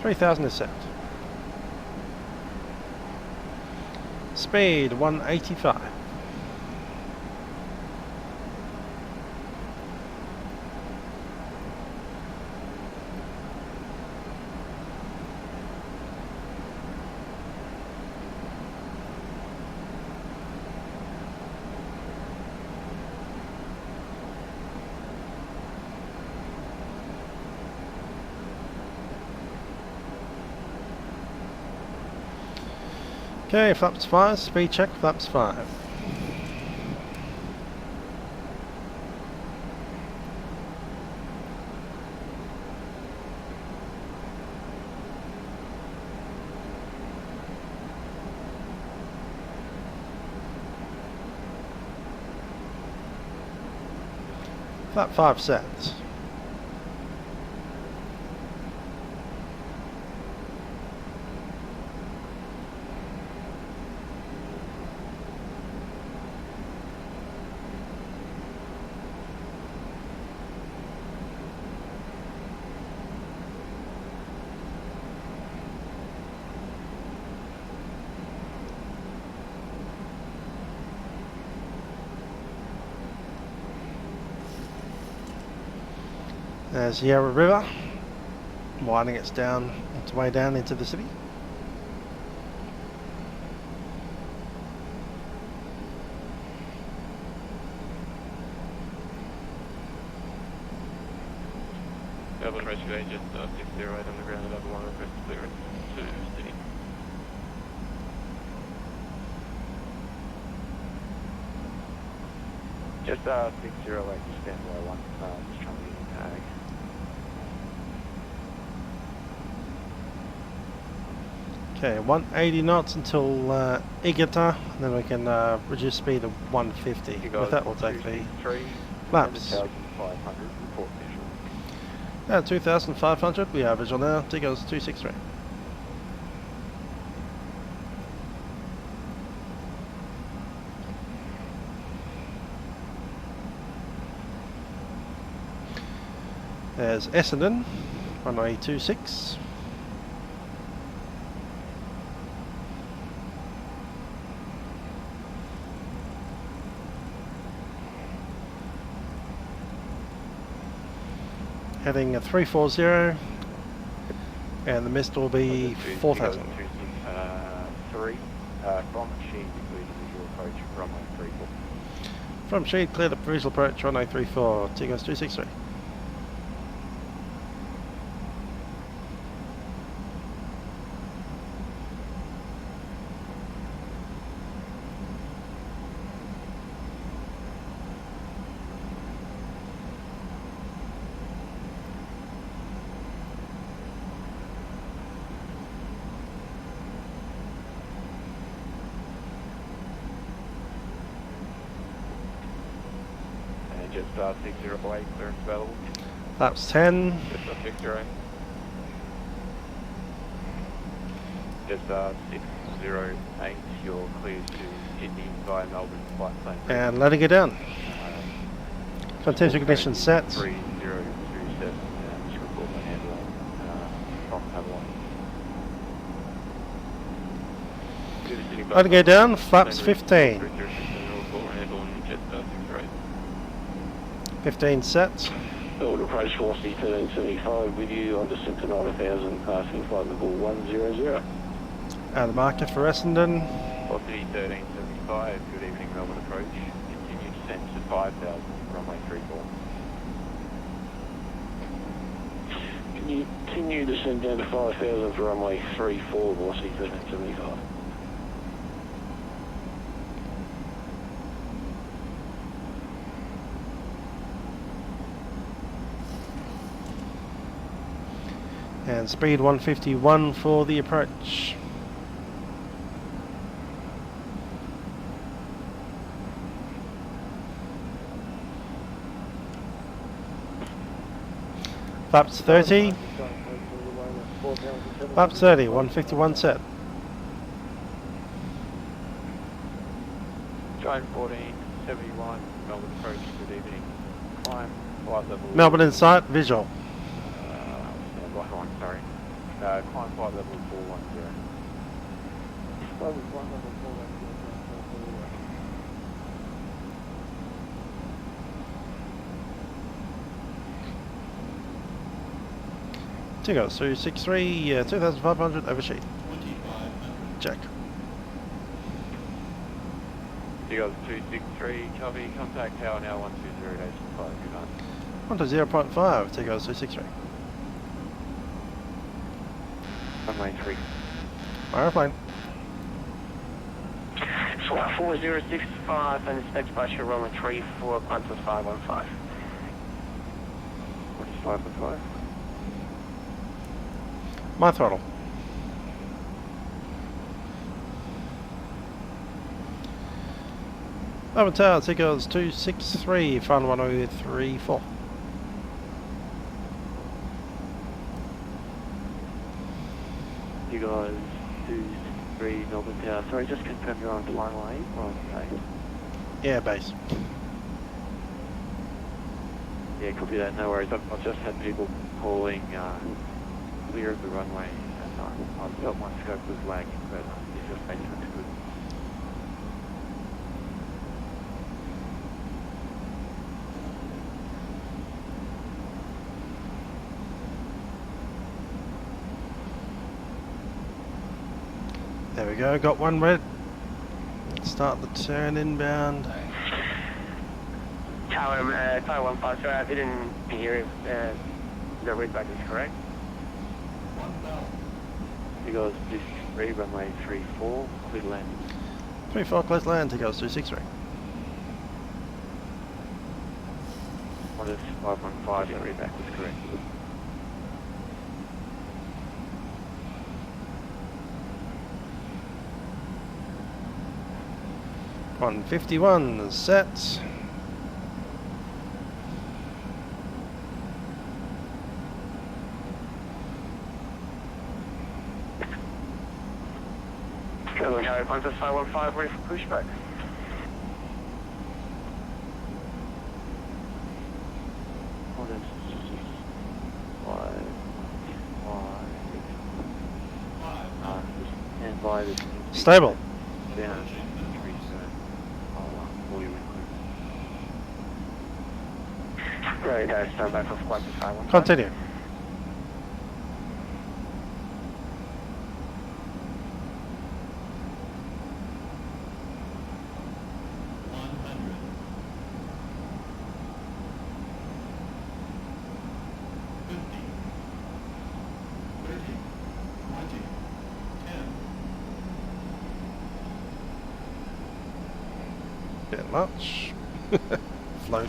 Speaker 1: 3000 is set. Speed 185. Okay, flaps 5, speed check, flaps 5. Flap 5 set. There's Yarra River, winding its way down into the city.
Speaker 7: Melbourne Rescue Agent 608 on the ground at level 1, request clearance to city. Just 608, stand by 1, just trying to get in tag.
Speaker 1: Okay, 180 knots until Igata, and then we can reduce speed to 150. With that, we'll take the flaps.
Speaker 7: 2,500, report visual.
Speaker 1: At 2,500, we are visual now. Tigger's 263. There's Essendon, runway 26. Heading 340, and the mist will be 4,000.
Speaker 7: 3, from Sheed, clear the visual approach, runway 34.
Speaker 1: From Sheed, clear the visual approach, runway 34, Tigger's 263.
Speaker 7: Just 608, clearance available.
Speaker 1: Laps 10.
Speaker 7: Just 608. Just 608, you're clear to Sydney via Melbourne flight plane.
Speaker 1: And letting it down. Continuous ignition set.
Speaker 7: 3027, just report my handle from Haveline.
Speaker 1: Letting it down, flaps 15. 15 sets.
Speaker 9: Build approach velocity 1375 with you on descent to 9000, passing flight level 100.
Speaker 1: And the marker for Essendon.
Speaker 7: Velocity 1375, good evening Melbourne approach. Continue descent to 5000, runway 34.
Speaker 9: Continue descent down to 5000 for runway 34, velocity 1375.
Speaker 1: And speed 151 for the approach. Flaps 30. Flaps 30, 151 set.
Speaker 7: Giant 14, 71, Melbourne approach, good evening. Climb, flight level.
Speaker 1: Melbourne in sight, visual.
Speaker 7: Right one, sorry. Climb flight level 410.
Speaker 1: Tigerair 263, 2500 overshoot.
Speaker 8: 2500.
Speaker 1: Check.
Speaker 7: You guys 263, copy, contact tower now 120 days 5, good on.
Speaker 1: 1 to 0.5, Tigerair 263.
Speaker 7: Runway 3.
Speaker 1: Aeroplane.
Speaker 5: Flight 4065 and expect departure runway 34, Qantas 515.
Speaker 7: What is 515?
Speaker 1: My throttle. Melbourne Tower, Tigerair 263, fun 1034.
Speaker 6: You guys 263 Melbourne Tower. Sorry, just confirm you're on Flytampa or on base.
Speaker 1: Yeah, base.
Speaker 7: Yeah, copy that, no worries. I've just had people calling clear of the runway and I felt my scope was lagging, but it's just basically good.
Speaker 1: There we go, got one red. Start the turn inbound.
Speaker 5: Tower 515, sorry, I didn't hear if the readback is correct.
Speaker 8: 1000.
Speaker 7: You guys 263, runway 34, clear to land.
Speaker 1: 34 close land, Tigerair 263.
Speaker 7: What is 515, your readback was correct.
Speaker 1: $151 set.
Speaker 5: Hello, Tower Qantas 515, ready for pushback.
Speaker 7: What is 5, and by the
Speaker 1: Stable.
Speaker 7: down.
Speaker 5: Right, stand by for flight to 515.
Speaker 1: Continue. Bit much. Float.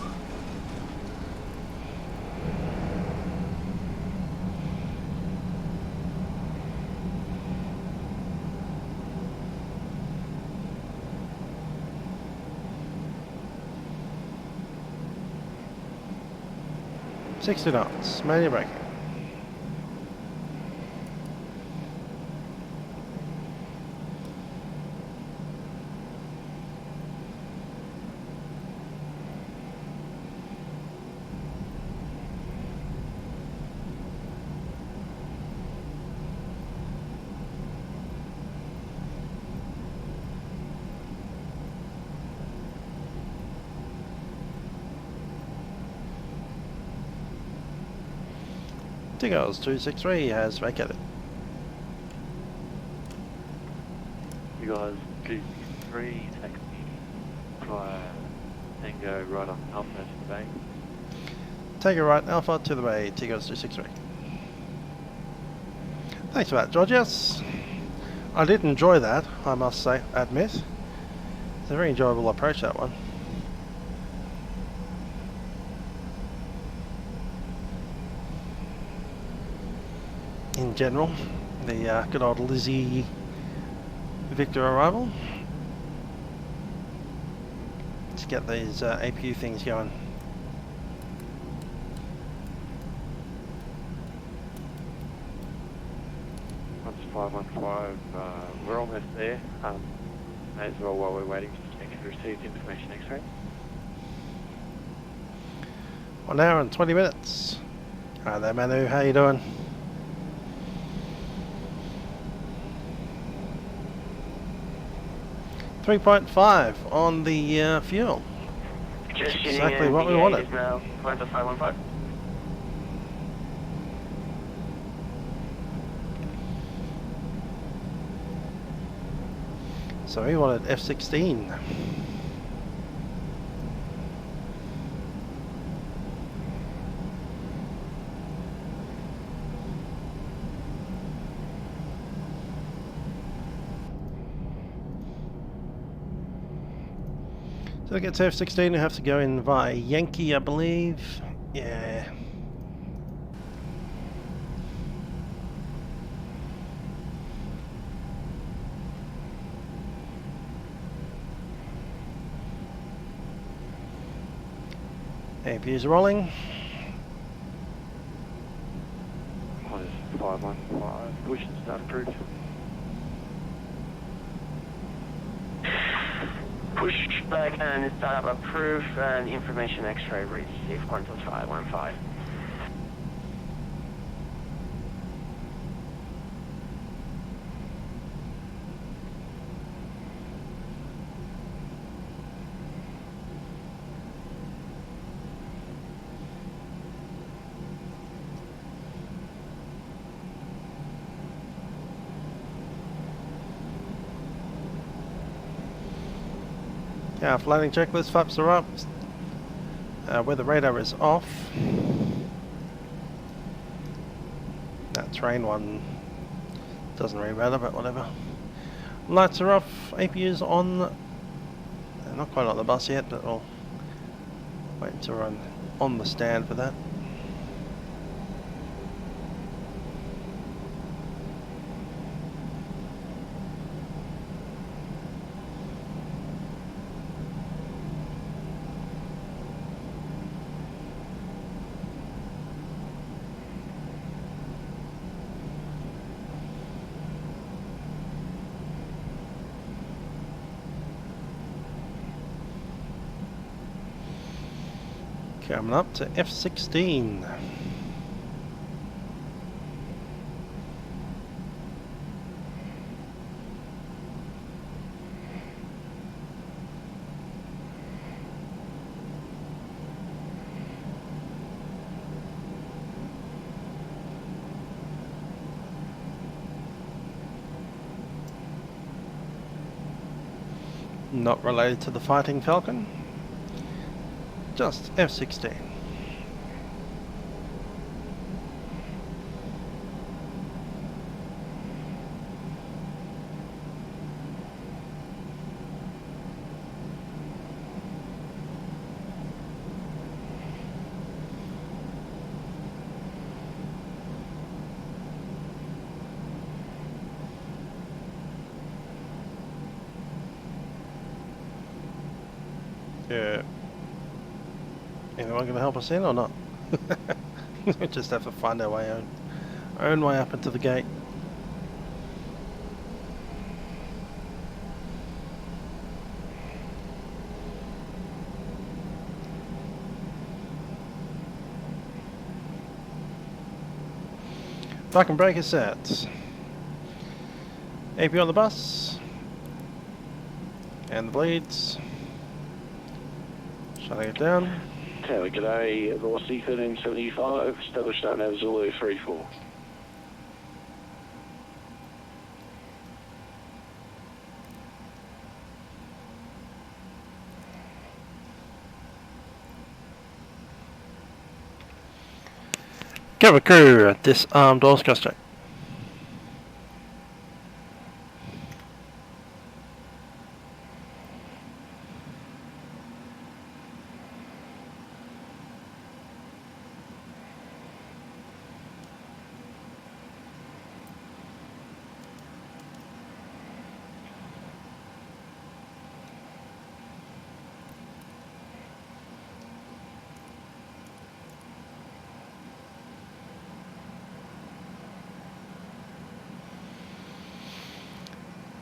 Speaker 1: $60 knots, manual braking. Tigerair 263 has vacated.
Speaker 7: You guys 263, taxi, fly Tango right on Alpha to the bay.
Speaker 1: Take a right Alpha to the bay, Tigerair 263. Thanks for that, Georgios. I did enjoy that, I must say, admit. It's a very enjoyable approach, that one. In general, the good old Lizzie Victor arrival. Let's get these APU things going.
Speaker 7: 515, we're almost there. May as well while we're waiting to receive information X-ray.
Speaker 1: 1 hour and 20 minutes. Hi there, Manu. How you doing? $3.5 on the fuel.
Speaker 5: Just
Speaker 1: Exactly what we wanted.
Speaker 5: Is now 515.
Speaker 1: So we wanted F-16. So to get to F-16 you have to go in via Yankee, I believe. Yeah. APUs are rolling.
Speaker 7: 515, push and start approved.
Speaker 5: Pushback and startup approved and information X-ray received. Quantum 515.
Speaker 1: Yeah, flying checklist, flaps are up. Where the radar is off. That train one doesn't really matter, but whatever. Lights are off, APU's on. Not quite on the bus yet, but we'll wait to run on the stand for that. Coming up to F-16. Not related to the Fighting Falcon. Just F-16. Yeah. Anyone going to help us in or not? We just have to find our own way up into the gate. Park and brake is set. AP on the bus. And the bleeds. Shutting it down.
Speaker 9: Tower, g'day, Velocity 1375, established on Zulu 34.
Speaker 1: Cover crew, disarmed all cross check.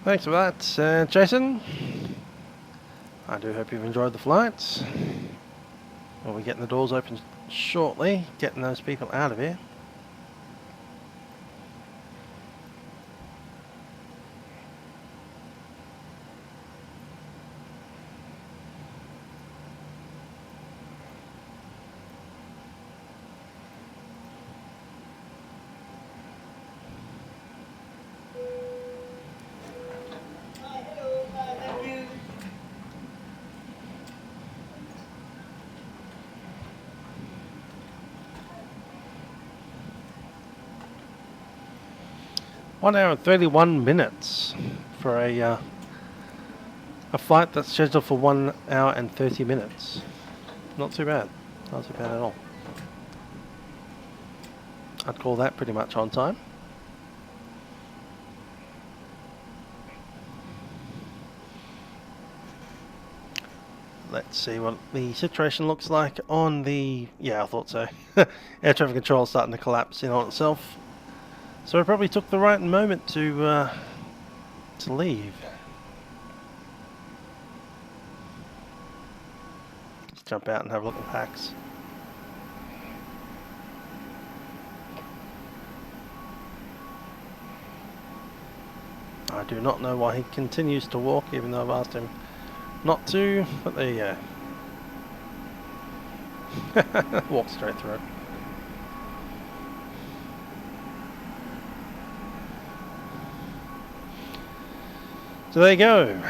Speaker 1: Thanks for that, Jason. I do hope you've enjoyed the flight. We'll be getting the doors open shortly, getting those people out of here. One hour and 31 minutes for a flight that's scheduled for 1 hour and 30 minutes. Not too bad. Not too bad at all. I'd call that pretty much on time. Let's see what the situation looks like on the... Yeah, I thought so. Air traffic control is starting to collapse in on itself. So it probably took the right moment to leave. Let's jump out and have a look at packs. I do not know why he continues to walk, even though I've asked him not to, but there you go. Walk straight through it. So there you go.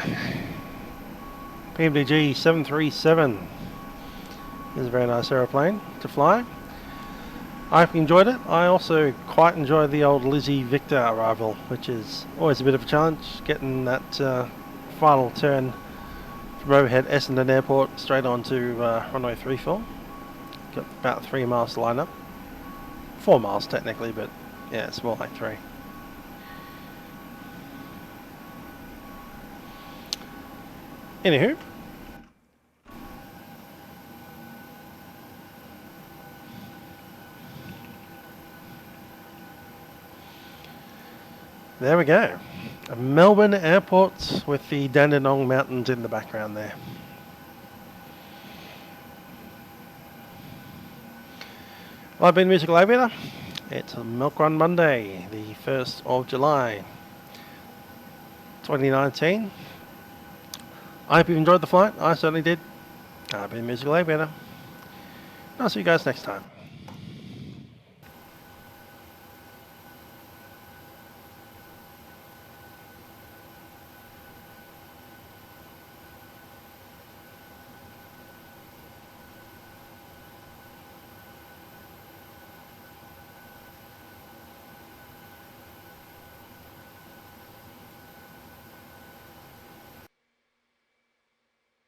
Speaker 1: PMDG 737 is a very nice aeroplane to fly. I hope you enjoyed it. I also quite enjoyed the old Lizzie Victor arrival, which is always a bit of a challenge, getting that final turn from overhead Essendon Airport straight onto runway 34. Got about 3 miles to line up. 4 miles technically, but yeah, it's more like 3. Anywho, there we go. A Melbourne airport with the Dandenong Mountains in the background there. Well, I've been Musical Aviator. It's a Milkrun Monday, the 1st of July, 2019. I hope you enjoyed the flight. I certainly did. I've been Musical Aviator. I'll see you guys next time.